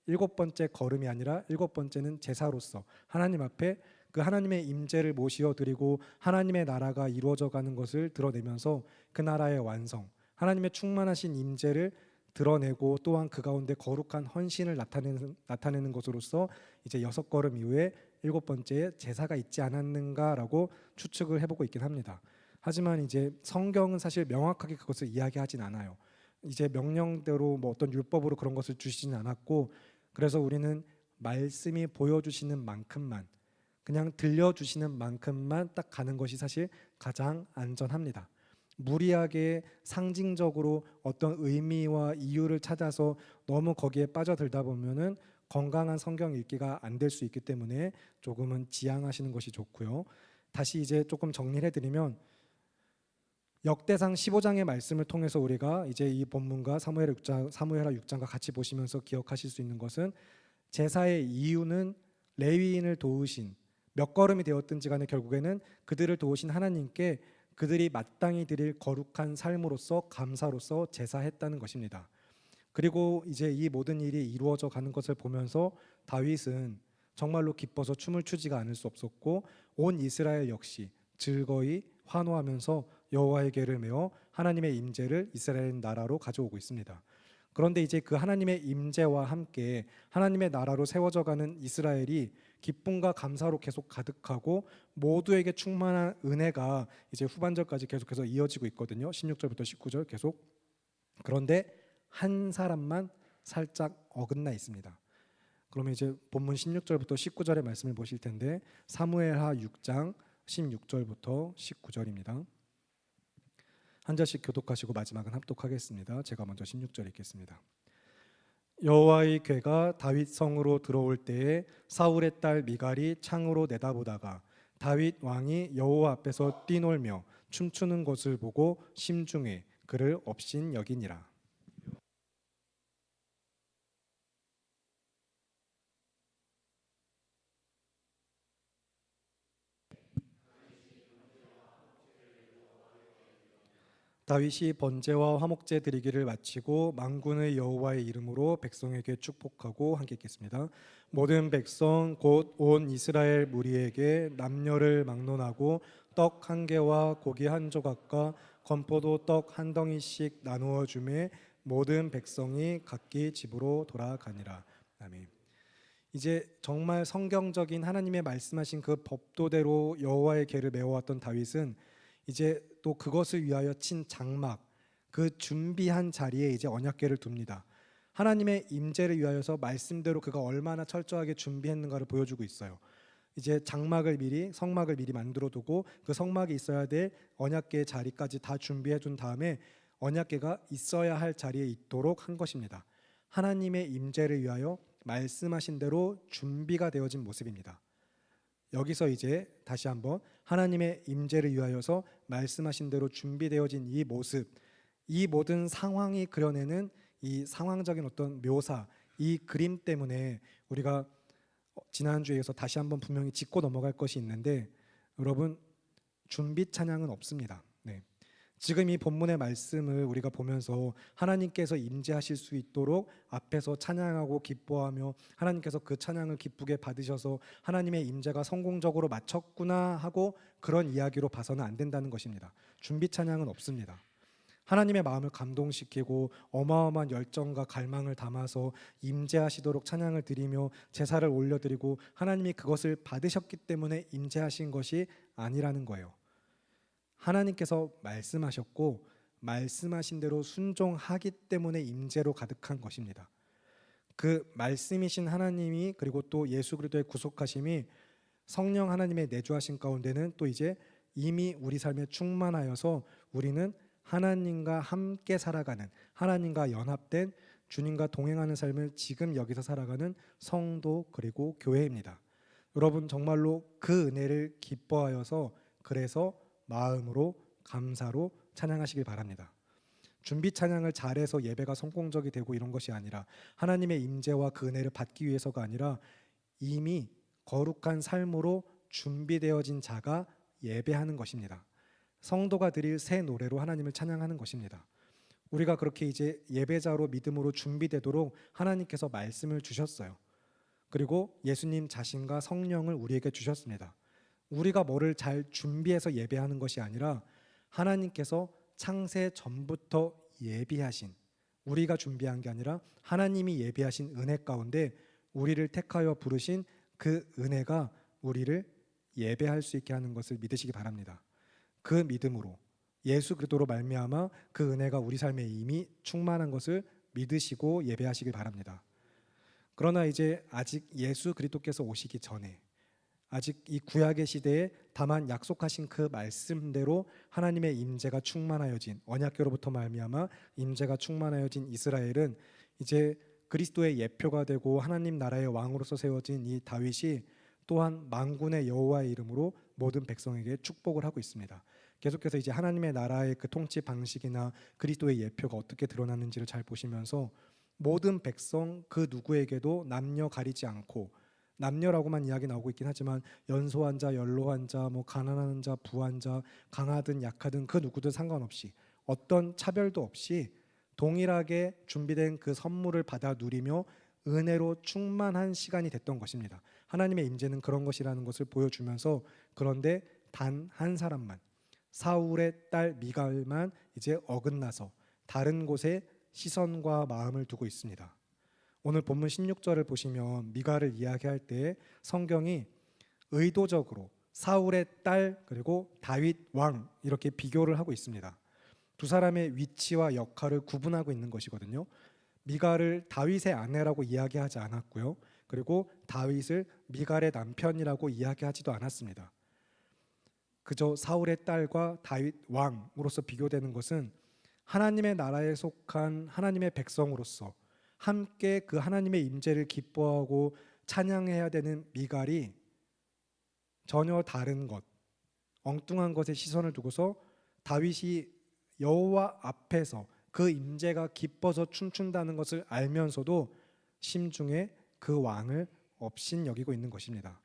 7번째 걸음이 아니라 7번째는 제사로서 하나님 앞에 그 하나님의 임재를 모시어 드리고 하나님의 나라가 이루어져 가는 것을 드러내면서 그 나라의 완성, 하나님의 충만하신 임재를 드러내고 또한 그 가운데 거룩한 헌신을 나타내는 것으로서 이제 6걸음 이후에 7번째에 제사가 있지 않았는가라고 추측을 해보고 있긴 합니다. 하지만 이제 성경은 사실 명확하게 그것을 이야기하진 않아요. 이제 명령대로 뭐 어떤 율법으로 그런 것을 주시진 않았고, 그래서 우리는 말씀이 보여주시는 만큼만, 그냥 들려주시는 만큼만 딱 가는 것이 사실 가장 안전합니다. 무리하게 상징적으로 어떤 의미와 이유를 찾아서 너무 거기에 빠져들다 보면은 건강한 성경 읽기가 안 될 수 있기 때문에 조금은 지양하시는 것이 좋고요. 다시 이제 조금 정리를 해드리면, 역대상 15장의 말씀을 통해서 우리가 이제 이 본문과 사무엘하 6장과 같이 보시면서 기억하실 수 있는 것은, 제사의 이유는 레위인을 도우신, 몇 걸음이 되었든지 간에 결국에는 그들을 도우신 하나님께 그들이 마땅히 드릴 거룩한 삶으로서 감사로서 제사했다는 것입니다. 그리고 이제 이 모든 일이 이루어져 가는 것을 보면서 다윗은 정말로 기뻐서 춤을 추지가 않을 수 없었고, 온 이스라엘 역시 즐거이 환호하면서 여호와의 궤를 메어 하나님의 임재를 이스라엘 나라로 가져오고 있습니다. 그런데 이제 그 하나님의 임재와 함께 하나님의 나라로 세워져 가는 이스라엘이 기쁨과 감사로 계속 가득하고 모두에게 충만한 은혜가 이제 후반절까지 계속해서 이어지고 있거든요. 16절부터 19절 계속. 그런데 한 사람만 살짝 어긋나 있습니다. 그러면 이제 본문 16절부터 19절의 말씀을 보실 텐데, 사무엘하 6장 16절부터 19절입니다. 한 절씩 교독하시고 마지막은 합독하겠습니다. 제가 먼저 16절 읽겠습니다. 여호와의 궤가 다윗 성으로 들어올 때에 사울의 딸 미갈이 창으로 내다보다가 다윗 왕이 여호와 앞에서 뛰놀며 춤추는 것을 보고 심중에 그를 업신 여기니라. 다윗이 번제와 화목제 드리기를 마치고 만군의 여호와의 이름으로 백성에게 축복하고 함께 읽겠습니다. 모든 백성 곧 온 이스라엘 무리에게 남녀를 막론하고 떡 한 개와 고기 한 조각과 건포도 떡 한 덩이씩 나누어 주매 모든 백성이 각기 집으로 돌아가니라. 아멘. 이제 정말 성경적인 하나님의 말씀하신 그 법도대로 여호와의 궤를 메워왔던 다윗은 이제 또 그것을 위하여 친 장막, 그 준비한 자리에 이제 언약궤를 둡니다. 하나님의 임재를 위하여서 말씀대로 그가 얼마나 철저하게 준비했는가를 보여주고 있어요. 이제 장막을 미리, 성막을 미리 만들어 두고 그 성막이 있어야 될 언약궤의 자리까지 다 준비해 준 다음에 언약궤가 있어야 할 자리에 있도록 한 것입니다. 하나님의 임재를 위하여 말씀하신 대로 준비가 되어진 모습입니다. 여기서 이제 다시 한번 하나님의 임재를 위하여서 말씀하신 대로 준비되어진 이 모습, 이 모든 상황이 그려내는 이 상황적인 어떤 묘사, 이 그림 때문에 우리가 지난주에서 다시 한번 분명히 짚고 넘어갈 것이 있는데, 여러분, 준비 찬양은 없습니다. 네. 지금 이 본문의 말씀을 우리가 보면서 하나님께서 임재하실 수 있도록 앞에서 찬양하고 기뻐하며 하나님께서 그 찬양을 기쁘게 받으셔서 하나님의 임재가 성공적으로 마쳤구나 하고 그런 이야기로 봐서는 안 된다는 것입니다. 준비 찬양은 없습니다. 하나님의 마음을 감동시키고 어마어마한 열정과 갈망을 담아서 임재하시도록 찬양을 드리며 제사를 올려드리고 하나님이 그것을 받으셨기 때문에 임재하신 것이 아니라는 거예요. 하나님께서 말씀하셨고 말씀하신 대로 순종하기 때문에 임재로 가득한 것입니다. 그 말씀이신 하나님이, 그리고 또 예수 그리스도의 구속하심이 성령 하나님의 내주하신 가운데는 또 이제 이미 우리 삶에 충만하여서 우리는 하나님과 함께 살아가는, 하나님과 연합된, 주님과 동행하는 삶을 지금 여기서 살아가는 성도 그리고 교회입니다. 여러분, 정말로 그 은혜를 기뻐하여서 그래서 마음으로 감사로 찬양하시길 바랍니다. 준비 찬양을 잘해서 예배가 성공적이 되고 이런 것이 아니라, 하나님의 임재와 그 은혜를 받기 위해서가 아니라 이미 거룩한 삶으로 준비되어진 자가 예배하는 것입니다. 성도가 드릴 새 노래로 하나님을 찬양하는 것입니다. 우리가 그렇게 이제 예배자로 믿음으로 준비되도록 하나님께서 말씀을 주셨어요. 그리고 예수님 자신과 성령을 우리에게 주셨습니다. 우리가 뭐를 잘 준비해서 예배하는 것이 아니라 하나님께서 창세 전부터 예비하신, 우리가 준비한 게 아니라 하나님이 예비하신 은혜 가운데 우리를 택하여 부르신 그 은혜가 우리를 예배할 수 있게 하는 것을 믿으시기 바랍니다. 그 믿음으로 예수 그리스도로 말미암아 그 은혜가 우리 삶에 이미 충만한 것을 믿으시고 예배하시길 바랍니다. 그러나 이제 아직 예수 그리스도께서 오시기 전에 아직 이 구약의 시대에 다만 약속하신 그 말씀대로 하나님의 임재가 충만하여진 언약궤로부터 말미암아 임재가 충만하여진 이스라엘은 이제 그리스도의 예표가 되고 하나님 나라의 왕으로서 세워진 이 다윗이 또한 만군의 여호와의 이름으로 모든 백성에게 축복을 하고 있습니다. 계속해서 이제 하나님의 나라의 그 통치 방식이나 그리스도의 예표가 어떻게 드러나는지를 잘 보시면서 모든 백성 그 누구에게도 남녀 가리지 않고, 남녀라고만 이야기 나오고 있긴 하지만 연소한 자, 연로한 자, 뭐 가난한 자, 부한 자, 강하든 약하든 그 누구든 상관없이 어떤 차별도 없이 동일하게 준비된 그 선물을 받아 누리며 은혜로 충만한 시간이 됐던 것입니다. 하나님의 임재는 그런 것이라는 것을 보여주면서, 그런데 단 한 사람만, 사울의 딸 미갈만 이제 어긋나서 다른 곳에 시선과 마음을 두고 있습니다. 오늘 본문 16절을 보시면 미갈을 이야기할 때 성경이 의도적으로 사울의 딸 그리고 다윗 왕 이렇게 비교를 하고 있습니다. 두 사람의 위치와 역할을 구분하고 있는 것이거든요. 미갈을 다윗의 아내라고 이야기하지 않았고요. 그리고 다윗을 미갈의 남편이라고 이야기하지도 않았습니다. 그저 사울의 딸과 다윗 왕으로서 비교되는 것은 하나님의 나라에 속한 하나님의 백성으로서 함께 그 하나님의 임재를 기뻐하고 찬양해야 되는 미갈이 전혀 다른 것, 엉뚱한 것에 시선을 두고서 다윗이 여호와 앞에서 그 임재가 기뻐서 춤춘다는 것을 알면서도 심중에 그 왕을 업신 여기고 있는 것입니다.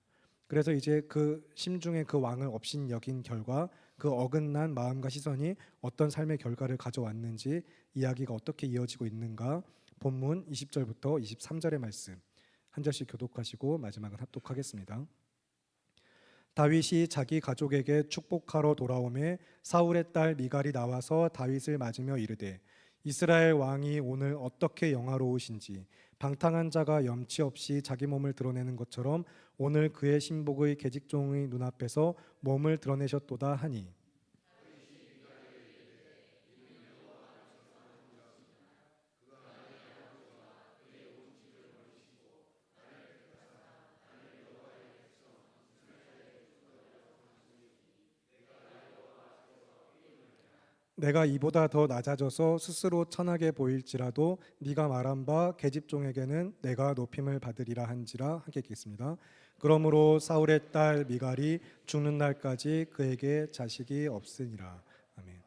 그래서 이제 그 심중에 그 왕을 업신 여긴 결과 그 어긋난 마음과 시선이 어떤 삶의 결과를 가져왔는지, 이야기가 어떻게 이어지고 있는가, 본문 20절부터 23절의 말씀 한 절씩 교독하시고 마지막은 합독하겠습니다. 다윗이 자기 가족에게 축복하러 돌아오매 사울의 딸 미갈이 나와서 다윗을 맞으며 이르되, 이스라엘 왕이 오늘 어떻게 영화로우신지 방탕한 자가 염치 없이 자기 몸을 드러내는 것처럼 오늘 그의 신복의 계집종의 눈앞에서 몸을 드러내셨도다 하니, 내가 이보다 더 낮아져서 스스로 천하게 보일지라도 네가 말한 바 계집종에게는 내가 높임을 받으리라 한지라. 함께 읽겠습니다. 그러므로 사울의 딸 미갈이 죽는 날까지 그에게 자식이 없으니라. 아멘.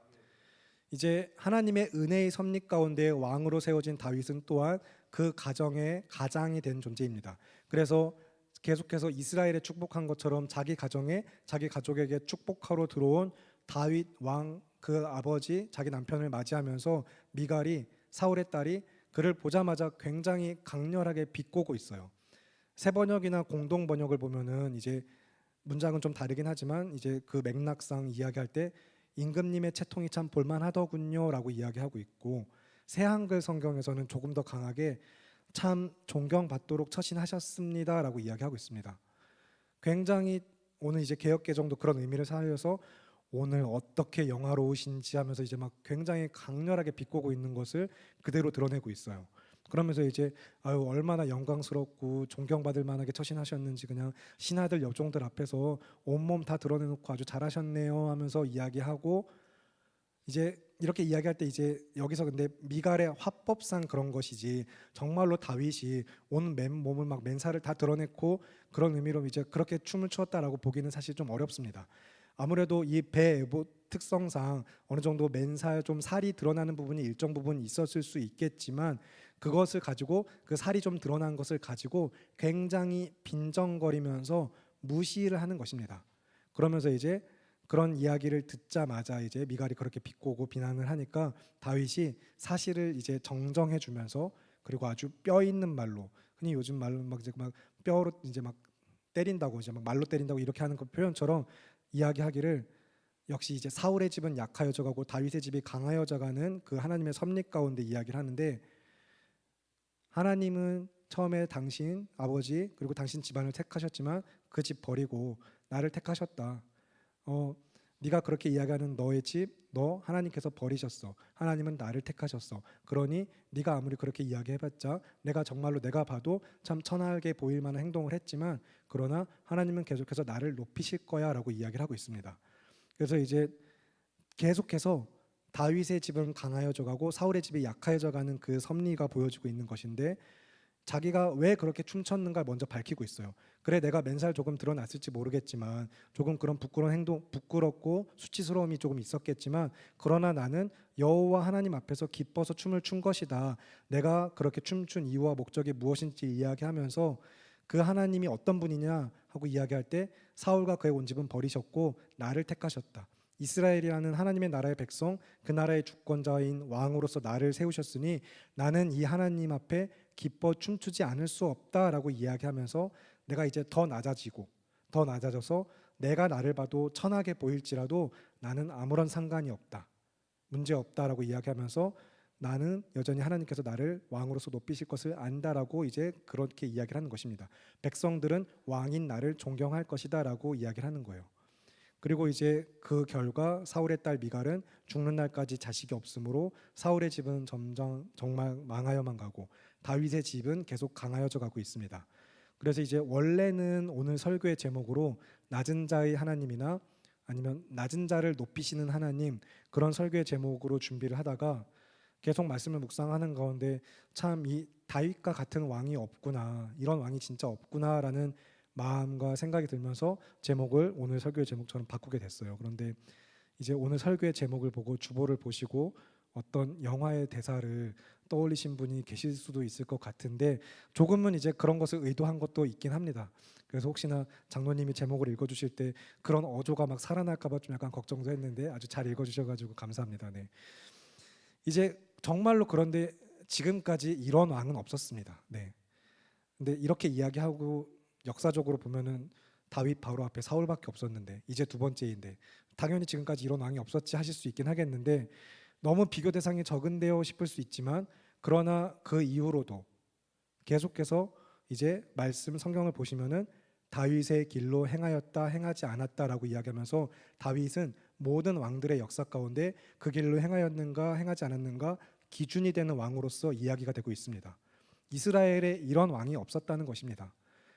이제 하나님의 은혜의 섭리 가운데 왕으로 세워진 다윗은 또한 그 가정의 가장이 된 존재입니다. 그래서 계속해서 이스라엘에 축복한 것처럼 자기 가정에, 자기 가족에게 축복하러 들어온 다윗 왕 그 아버지, 자기 남편을 맞이하면서 미갈이, 사울의 딸이 그를 보자마자 굉장히 강렬하게 비꼬고 있어요. 새 번역이나 공동 번역을 보면은 이제 문장은 좀 다르긴 하지만 이제 그 맥락상 이야기할 때 임금님의 채통이 참 볼만하더군요라고 이야기하고 있고, 새 한글 성경에서는 조금 더 강하게 참 존경받도록 처신하셨습니다라고 이야기하고 있습니다. 굉장히 오늘 이제 개역 개정도 그런 의미를 살려서 오늘 어떻게 영화로우신지 하면서 이제 막 굉장히 강렬하게 비꼬고 있는 것을 그대로 드러내고 있어요. 그러면서 이제 아유 얼마나 영광스럽고 존경받을 만하게 처신하셨는지 그냥 신하들 여종들 앞에서 온몸 다 드러내놓고 아주 잘하셨네요 하면서 이야기하고, 이제 이렇게 이야기할 때 이제 여기서 근데 미갈의 화법상 그런 것이지 정말로 다윗이 온 맨몸을 막 맨살을 다 드러냈고 그런 의미로 이제 그렇게 춤을 추었다라고 보기는 사실 좀 어렵습니다. 아무래도 이 배에봇 특성상 어느 정도 맨살 좀 살이 드러나는 부분이 일정 부분 있었을 수 있겠지만, 그것을 가지고 그 살이 좀 드러난 것을 가지고 굉장히 빈정거리면서 무시를 하는 것입니다. 그러면서 이제 그런 이야기를 듣자마자 이제 미갈이 그렇게 비꼬고 비난을 하니까 다윗이 사실을 이제 정정해 주면서, 그리고 아주 뼈 있는 말로, 흔히 요즘 말로 막 이제 막 뼈로 이제 막 때린다고, 이제 막 말로 때린다고 이렇게 하는 그 표현처럼 이야기하기를, 역시 이제 사울의 집은 약하여져 가고 다윗의 집이 강하여져 가는 그 하나님의 섭리 가운데 이야기를 하는데, 하나님은 처음에 당신 아버지 그리고 당신 집안을 택하셨지만 그 집 버리고 나를 택하셨다. 네가 그렇게 이야기하는 너의 집, 너 하나님께서 버리셨어. 하나님은 나를 택하셨어. 그러니 네가 아무리 그렇게 이야기해봤자 내가 정말로 내가 봐도 참 천하게 보일 만한 행동을 했지만 그러나 하나님은 계속해서 나를 높이실 거야라고 이야기를 하고 있습니다. 그래서 이제 계속해서 다윗의 집은 강하여져 가고 사울의 집이 약하여져 가는 그 섭리가 보여지고 있는 것인데 자기가 왜 그렇게 춤췄는가 먼저 밝히고 있어요. 그래 내가 맨살 조금 드러났을지 모르겠지만 조금 그런 부끄러운 행동, 부끄럽고 수치스러움이 조금 있었겠지만 그러나 나는 여호와 하나님 앞에서 기뻐서 춤을 춘 것이다. 내가 그렇게 춤춘 이유와 목적이 무엇인지 이야기하면서 그 하나님이 어떤 분이냐 하고 이야기할 때 사울과 그의 온 집은 버리셨고 나를 택하셨다. 이스라엘이라는 하나님의 나라의 백성, 그 나라의 주권자인 왕으로서 나를 세우셨으니 나는 이 하나님 앞에 기뻐 춤추지 않을 수 없다라고 이야기하면서 내가 이제 더 낮아지고 더 낮아져서 내가 나를 봐도 천하게 보일지라도 나는 아무런 상관이 없다. 문제 없다라고 이야기하면서 나는 여전히 하나님께서 나를 왕으로서 높이실 것을 안다라고 이제 그렇게 이야기를 하는 것입니다. 백성들은 왕인 나를 존경할 것이다라고 이야기를 하는 거예요. 그리고 이제 그 결과 사울의 딸 미갈은 죽는 날까지 자식이 없으므로 사울의 집은 점점 정말 망하여만 가고 다윗의 집은 계속 강하여져 가고 있습니다. 그래서 이제 원래는 오늘 설교의 제목으로 낮은 자의 하나님이나 아니면 낮은 자를 높이시는 하나님 그런 설교의 제목으로 준비를 하다가 계속 말씀을 묵상하는 가운데 참 이 다윗과 같은 왕이 없구나, 이런 왕이 진짜 없구나라는 마음과 생각이 들면서 제목을 오늘 설교의 제목처럼 바꾸게 됐어요. 그런데 이제 오늘 설교의 제목을 보고 주보를 보시고 어떤 영화의 대사를 떠올리신 분이 계실 수도 있을 것 같은데 조금은 이제 그런 것을 의도한 것도 있긴 합니다. 그래서 혹시나 장로님이 제목을 읽어주실 때 그런 어조가 막 살아날까봐 좀 약간 걱정도 했는데 아주 잘 읽어주셔가지고 감사합니다. 네. 이제 정말로 그런데 지금까지 이런 왕은 없었습니다. 네. 근데 이렇게 이야기하고 역사적으로 보면은 다윗 바로 앞에 사울밖에 없었는데 이제 두 번째인데 당연히 지금까지 이런 왕이 없었지 하실 수 있긴 하겠는데 너무 비교 대상이 적은데요 싶을 수 있지만 그러나 그 이후로도 계속해서 이제 말씀 성경을 보시면은 다윗의 길로 행하였다 행하지 않았다라고 이야기하면서 다윗은 모든 왕들의 역사 가운데 그 길로 행하였는가 행하지 않았는가 기준이 되는 왕으로서 이야기가 되고 있습니다. 이스라엘에 이런 왕이 없었다는 것입니다.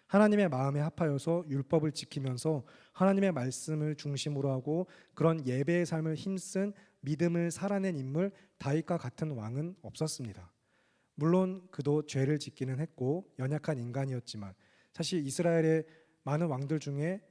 하나님의 마음에 합하여서 율법을 지키면서 하나님의 말씀을 중심으로 하고 그런 예배의 삶을 힘쓴 믿음을 살아낸 인물 다윗과 같은 왕은 없었습니다. 물론 그도 죄를 짓기는 했고 연약한 인간이었지만 사실 이스라엘의 많은 왕들 중에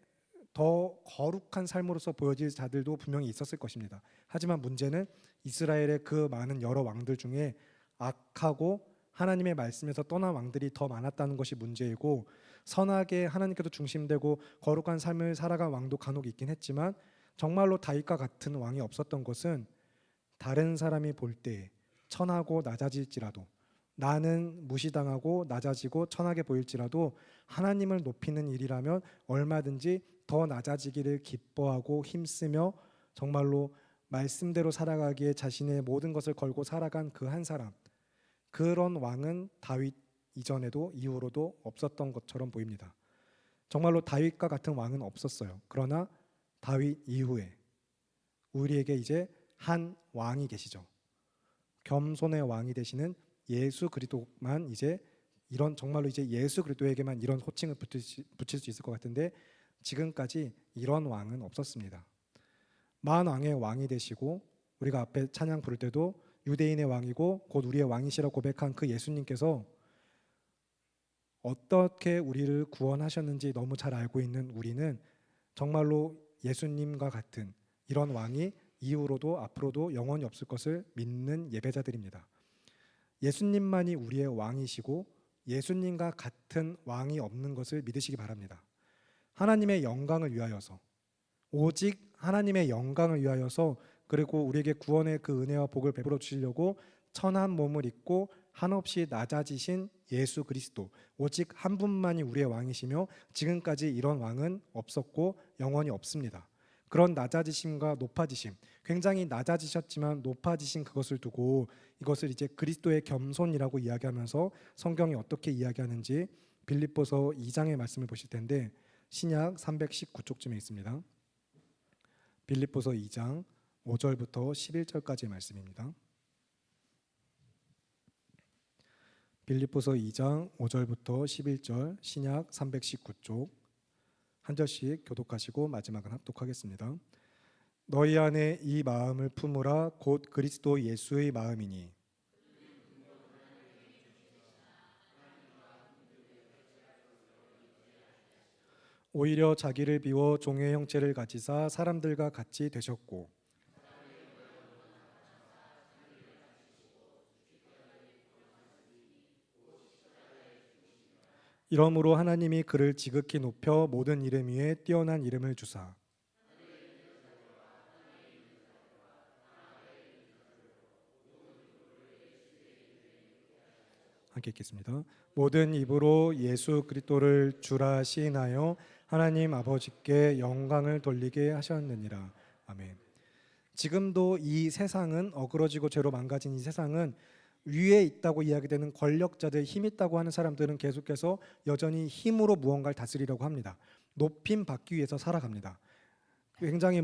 더 거룩한 삶으로서 보여질 자들도 분명히 있었을 것입니다. 하지만 문제는 이스라엘의 그 많은 여러 왕들 중에 악하고 하나님의 말씀에서 떠난 왕들이 더 많았다는 것이 문제이고 선하게 하나님께도 중심되고 거룩한 삶을 살아간 왕도 간혹 있긴 했지만 정말로 다윗과 같은 왕이 없었던 것은 다른 사람이 볼 때 천하고 낮아질지라도 나는 무시당하고 낮아지고 천하게 보일지라도 하나님을 높이는 일이라면 얼마든지 더 낮아지기를 기뻐하고 힘쓰며 정말로 말씀대로 살아가기에 자신의 모든 것을 걸고 살아간 그 한 사람, 그런 왕은 다윗 이전에도 이후로도 없었던 것처럼 보입니다. 정말로 다윗과 같은 왕은 없었어요. 그러나 다윗 이후에 우리에게 이제 한 왕이 계시죠. 겸손의 왕이 되시는 예수 그리스도만 이제 이런 정말로 이제 예수 그리스도에게만 이런 호칭을 붙일 수 있을 것 같은데 지금까지 이런 왕은 없었습니다. 만왕의 왕이 되시고 우리가 앞에 찬양 부를 때도 유대인의 왕이고 곧 우리의 왕이시라 고백한 그 예수님께서 어떻게 우리를 구원하셨는지 너무 잘 알고 있는 우리는 정말로 예수님과 같은 이런 왕이 이후로도 앞으로도 영원히 없을 것을 믿는 예배자들입니다. 예수님만이 우리의 왕이시고 예수님과 같은 왕이 없는 것을 믿으시기 바랍니다. 하나님의 영광을 위하여서 오직 하나님의 영광을 위하여서 그리고 우리에게 구원의 그 은혜와 복을 베풀어 주시려고 천한 몸을 입고 한없이 낮아지신 예수 그리스도 오직 한 분만이 우리의 왕이시며 지금까지 이런 왕은 없었고 영원히 없습니다. 그런 낮아지심과 높아지심 굉장히 낮아지셨지만 높아지신 그것을 두고 이것을 이제 그리스도의 겸손이라고 이야기하면서 성경이 어떻게 이야기하는지 빌립보서 2장의 말씀을 보실 텐데 신약 319쪽쯤에 있습니다. 빌립보서 2장 5절부터 11절까지의 말씀입니다. 빌립보서 2장 5절부터 11절 신약 319쪽 한 절씩 교독하시고 마지막은 합독하겠습니다. 너희 안에 이 마음을 품으라 곧 그리스도 예수의 마음이니 오히려 자기를 비워 종의 형체를 가지사 사람들과 같이 되셨고 이러므로 하나님이 그를 지극히 높여 모든 이름 위에 뛰어난 이름을 주사 함께 읽겠습니다. 모든 입으로 예수 그리스도를 주라 시인하여 하나님 아버지께 영광을 돌리게 하셨느니라. 아멘. 지금도 이 세상은 어그러지고 죄로 망가진 이 세상은 위에 있다고 이야기되는 권력자들, 힘 있다고 하는 사람들은 계속해서 여전히 힘으로 무언가를 다스리려고 합니다. 높임 받기 위해서 살아갑니다. 굉장히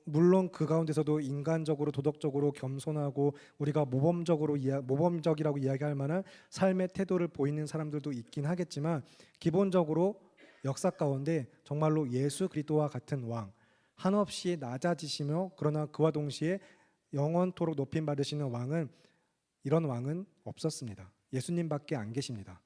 물론 그 가운데서도 인간적으로 도덕적으로 겸손하고 우리가 모범적이라고 이야기할 만한 삶의 태도를 보이는 사람들도 있긴 하겠지만 기본적으로 역사 가운데 정말로 예수 그리스도와 같은 왕, 한없이 낮아지시며 그러나 그와 동시에 영원토록 높임 받으시는 왕은 이런 왕은 없었습니다. 예수님밖에 안 계십니다.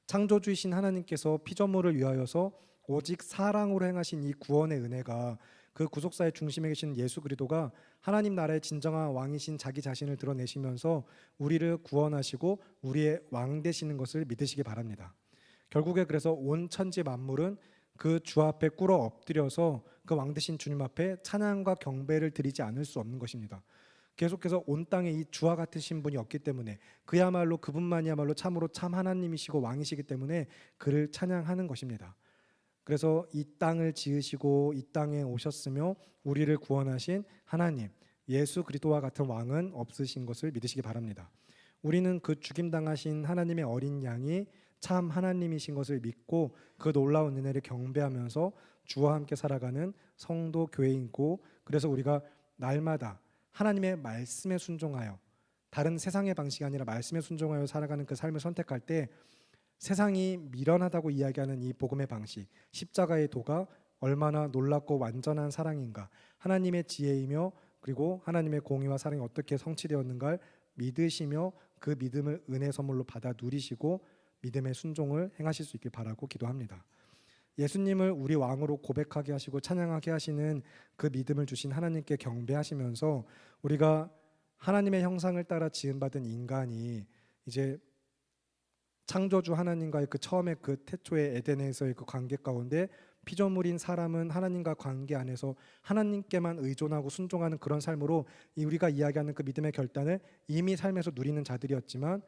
창조주이신 하나님께서 피조물을 위하여서 오직 사랑으로 행하신 이 구원의 은혜가 그 구속사의 중심에 계신 예수 그리스도가 하나님 나라의 진정한 왕이신 자기 자신을 드러내시면서 우리를 구원하시고 우리의 왕 되시는 것을 믿으시기 바랍니다. 결국에 그래서 온 천지 만물은 그 주 앞에 꿇어 엎드려서 그 왕 되신 주님 앞에 찬양과 경배를 드리지 않을 수 없는 것입니다. 계속해서 온 땅에 이 주와 같으신 분이 없기 때문에 그야말로 그분만이야말로 참으로 참 하나님이시고 왕이시기 때문에 그를 찬양하는 것입니다. 그래서 이 땅을 지으시고 이 땅에 오셨으며 우리를 구원하신 하나님 예수 그리스도와 같은 왕은 없으신 것을 믿으시기 바랍니다. 우리는 그 죽임당하신 하나님의 어린 양이 참 하나님이신 것을 믿고 그 놀라운 은혜를 경배하면서 주와 함께 살아가는 성도 교회이고 그래서 우리가 날마다 하나님의 말씀에 순종하여 다른 세상의 방식이 아니라 말씀에 순종하여 살아가는 그 삶을 선택할 때 세상이 미련하다고 이야기하는 이 복음의 방식, 십자가의 도가 얼마나 놀랍고 완전한 사랑인가, 하나님의 지혜이며 그리고 하나님의 공의와 사랑이 어떻게 성취되었는가를 믿으시며 그 믿음을 은혜 선물로 받아 누리시고 믿음의 순종을 행하실 수 있길 바라고 기도합니다. 예수님을 우리 왕으로 고백하게 하시고 찬양하게 하시는 그 믿음을 주신 하나님께 경배하시면서 우리가 하나님의 형상을 따라 지음받은 인간이 이제 창조주 하나님과의 그 처음에 그 태초의 에덴에서의 그 관계 가운데 피조물인 사람은 하나님과 관계 안에서 하나님께만 의존하고 순종하는 그런 삶으로 우리가 이야기하는 그 믿음의 결단을 이미 삶에서 누리는 자들이었지만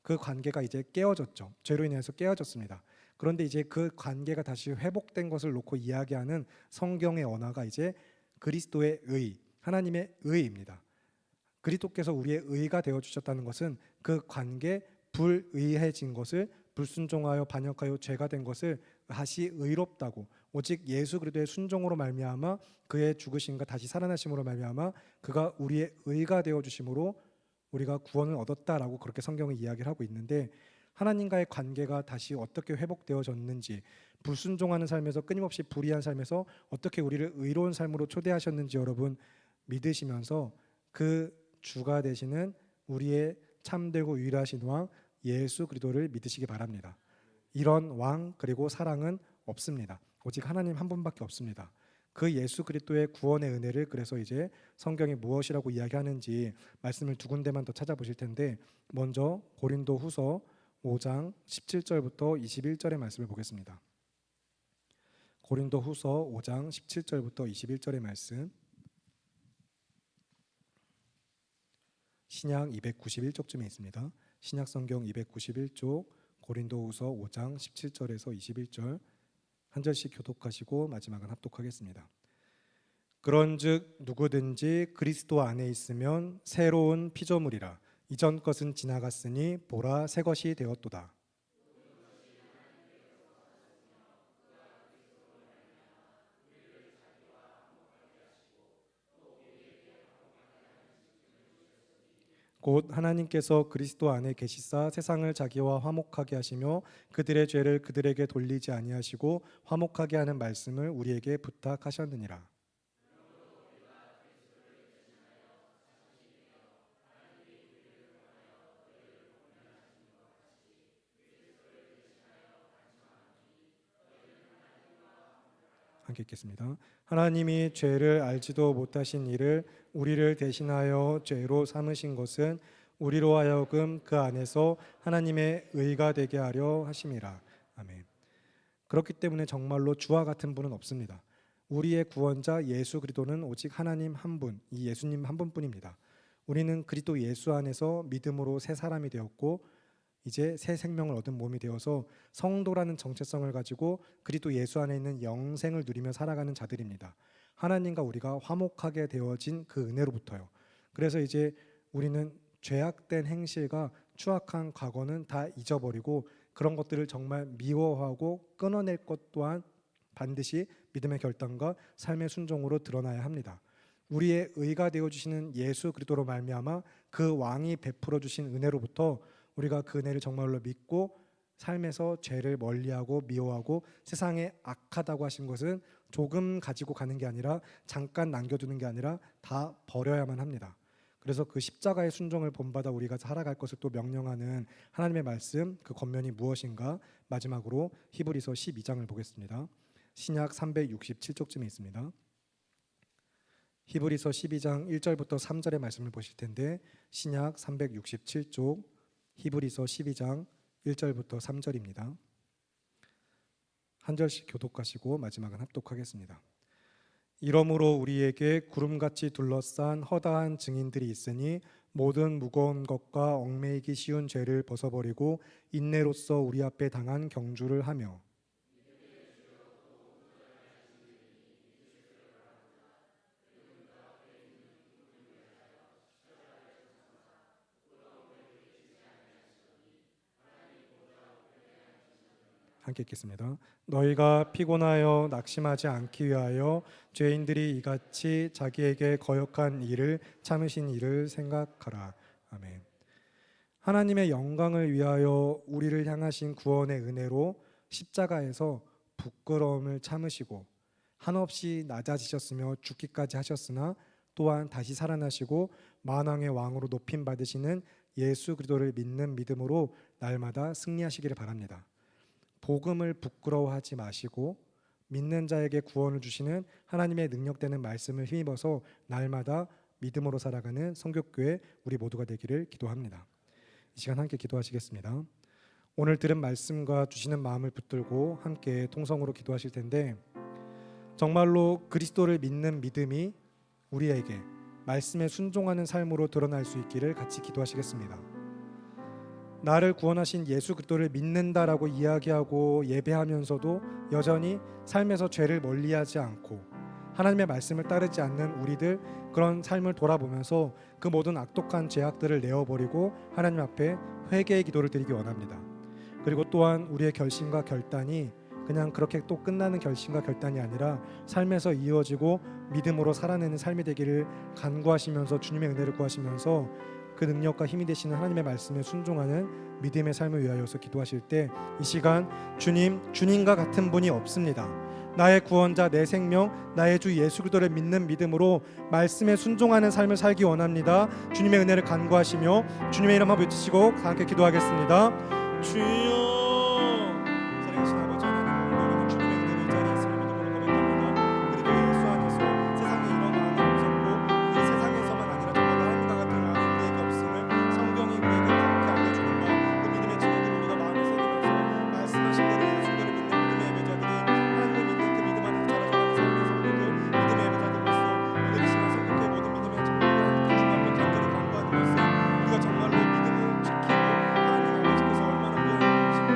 그 관계가 이제 깨어졌죠. 죄로 인해서 깨어졌습니다. 그런데 이제 그 관계가 다시 회복된 것을 놓고 이야기하는 성경의 언어가 이제 그리스도의 의, 하나님의 의입니다. 그리스도께서 우리의 의가 되어 주셨다는 것은 그 관계 불의해진 것을 불순종하여 반역하여 죄가 된 것을 다시 의롭다고 오직 예수 그리스도의 순종으로 말미암아 그의 죽으심과 다시 살아나심으로 말미암아 그가 우리의 의가 되어 주심으로 우리가 구원을 얻었다라고 그렇게 성경을 이야기를 하고 있는데 하나님과의 관계가 다시 어떻게 회복되어졌는지 불순종하는 삶에서 끊임없이 불의한 삶에서 어떻게 우리를 의로운 삶으로 초대하셨는지 여러분 믿으시면서 그 주가 되시는 우리의 참되고 유일하신 왕 예수 그리스도를 믿으시기 바랍니다. 이런 왕 그리고 사랑은 없습니다. 오직 하나님 한 분밖에 없습니다. 그 예수 그리스도의 구원의 은혜를 그래서 이제 성경이 무엇이라고 이야기하는지 말씀을 두 군데만 더 찾아보실 텐데 먼저 고린도후서 5장 17절부터 21절의 말씀을 보겠습니다. 고린도후서 5장 17절부터 21절의 말씀 신약 291쪽쯤에 있습니다. 신약 성경 291쪽 고린도후서 5장 17절에서 21절 한 절씩 교독하시고 마지막은 합독하겠습니다. 그런즉 누구든지 그리스도 안에 있으면 새로운 피조물이라 이전 것은 지나갔으니 보라 새 것이 되었도다. 곧 하나님께서 그리스도 안에 계시사 세상을 자기와 화목하게 하시며 그들의 죄를 그들에게 돌리지 아니하시고 화목하게 하는 말씀을 우리에게 부탁하셨느니라. 함께 읽겠습니다. 하나님이 죄를 알지도 못하신 이를 우리를 대신하여 죄로 삼으신 것은 우리로 하여금 그 안에서 하나님의 의가 되게 하려 하심이라. 아멘. 그렇기 때문에 정말로 주와 같은 분은 없습니다. 우리의 구원자 예수 그리스도는 오직 하나님 한 분, 이 예수님 한 분뿐입니다. 우리는 그리스도 예수 안에서 믿음으로 새 사람이 되었고 이제 새 생명을 얻은 몸이 되어서 성도라는 정체성을 가지고 그리스도 예수 안에 있는 영생을 누리며 살아가는 자들입니다. 하나님과 우리가 화목하게 되어진 그 은혜로부터요. 그래서 이제 우리는 죄악된 행실과 추악한 과거는 다 잊어버리고 그런 것들을 정말 미워하고 끊어낼 것 또한 반드시 믿음의 결단과 삶의 순종으로 드러나야 합니다. 우리의 의가 되어주시는 예수 그리스도로 말미암아 그 왕이 베풀어 주신 은혜로부터 우리가 그 은혜를 정말로 믿고 삶에서 죄를 멀리하고 미워하고 세상에 악하다고 하신 것은 조금 가지고 가는 게 아니라 잠깐 남겨두는 게 아니라 다 버려야만 합니다. 그래서 그 십자가의 순종을 본받아 우리가 살아갈 것을 또 명령하는 하나님의 말씀, 그 권면이 무엇인가? 마지막으로 히브리서 12장을 보겠습니다. 신약 367쪽쯤에 있습니다. 히브리서 12장 1절부터 3절의 말씀을 보실 텐데 신약 367쪽 히브리서 12장 1절부터 3절입니다. 한 절씩 교독하시고 마지막은 합독하겠습니다. 이러므로 우리에게 구름같이 둘러싼 허다한 증인들이 있으니 모든 무거운 것과 얽매이기 쉬운 죄를 벗어버리고 인내로써 우리 앞에 당한 경주를 하며 함께 읽겠습니다. 너희가 피곤하여 낙심하지 않기 위하여 죄인들이 이같이 자기에게 거역한 일을 참으신 일을 생각하라. 아멘. 하나님의 영광을 위하여 우리를 향하신 구원의 은혜로 십자가에서 부끄러움을 참으시고 한없이 낮아지셨으며 죽기까지 하셨으나 또한 다시 살아나시고 만왕의 왕으로 높임 받으시는 예수 그리스도를 믿는 믿음으로 날마다 승리하시기를 바랍니다. 복음을 부끄러워하지 마시고 믿는 자에게 구원을 주시는 하나님의 능력되는 말씀을 힘입어서 날마다 믿음으로 살아가는 성교교회 우리 모두가 되기를 기도합니다. 이 시간 함께 기도하시겠습니다. 오늘 들은 말씀과 주시는 마음을 붙들고 함께 통성으로 기도하실 텐데 정말로 그리스도를 믿는 믿음이 우리에게 말씀에 순종하는 삶으로 드러날 수 있기를 같이 기도하시겠습니다. 나를 구원하신 예수 그리스도를 믿는다라고 이야기하고 예배하면서도 여전히 삶에서 죄를 멀리하지 않고 하나님의 말씀을 따르지 않는 우리들 그런 삶을 돌아보면서 그 모든 악독한 죄악들을 내어버리고 하나님 앞에 회개의 기도를 드리기 원합니다. 그리고 또한 우리의 결심과 결단이 그냥 그렇게 또 끝나는 결심과 결단이 아니라 삶에서 이어지고 믿음으로 살아내는 삶이 되기를 간구하시면서 주님의 은혜를 구하시면서 그 능력과 힘이 되시는 하나님의 말씀에 순종하는 믿음의 삶을 위하여서 기도하실 때 이 시간 주님과 같은 분이 없습니다. 나의 구원자, 내 생명, 나의 주 예수 그리스도를 믿는 믿음으로 말씀에 순종하는 삶을 살기 원합니다. 주님의 은혜를 간구하시며 주님의 이름 한번 외치시고 함께 기도하겠습니다. 주여 살아계신 아버지 하나님, 오늘은 주님의 은혜를 이 자리에 있음을 믿음으로 고백합니다. 그리고 예수 안에서 세상에 이런 하나 없었고 이 세상에서만 아니라 정말 하나님과 같은 왕이 우리에게 없음을 성경이 우리에게 그렇게 알려주는 것, 그 믿음의 증언들을 우리가 마음에 새기면서 말씀하신 대로 예수 그리스도를 믿는 믿음의 예배자들이 하나님을 믿는 그 믿음 안에서 자라져가는 삶의 성도들, 믿음의 예배자들로서 오늘 이 시간 성도의 모든 믿음의 증언들을 함께 주님 앞에 간절히 간구하는 것은 우리가 정말로 믿음을 지키고 하나님 아버지께서 얼마나 위하여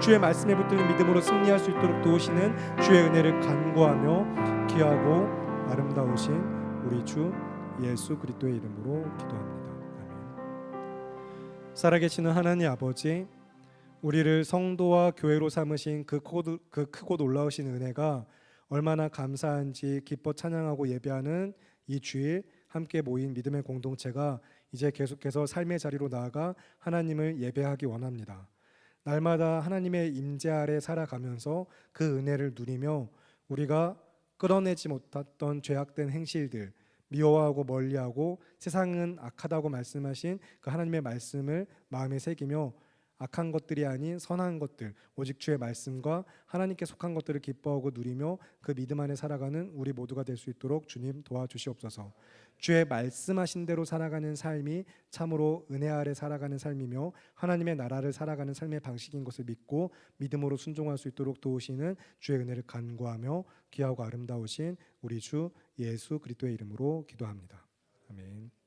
주의 말씀에 붙들린 믿음으로 승리할 수 있도록 도우시는 주의 은혜를 간구하며 귀하고 아름다우신 우리 주 예수 그리스도의 이름으로 기도합니다. 아멘. 살아계시는 하나님 아버지, 우리를 성도와 교회로 삼으신 그 크고 놀라우신 은혜가 얼마나 감사한지 기뻐 찬양하고 예배하는 이 주일 함께 모인 믿음의 공동체가 이제 계속해서 삶의 자리로 나아가 하나님을 예배하기 원합니다. 날마다 하나님의 임재 아래 살아가면서 그 은혜를 누리며 우리가 끌어내지 못했던 죄악된 행실들, 미워하고 멀리하고 세상은 악하다고 말씀하신 그 하나님의 말씀을 마음에 새기며 악한 것들이 아닌 선한 것들, 오직 주의 말씀과 하나님께 속한 것들을 기뻐하고 누리며 그 믿음 안에 살아가는 우리 모두가 될 수 있도록 주님 도와주시옵소서. 주의 말씀하신 대로 살아가는 삶이 참으로 은혜 아래 살아가는 삶이며 하나님의 나라를 살아가는 삶의 방식인 것을 믿고 믿음으로 순종할 수 있도록 도우시는 주의 은혜를 간구하며 귀하고 아름다우신 우리 주 예수 그리스도의 이름으로 기도합니다. 아멘.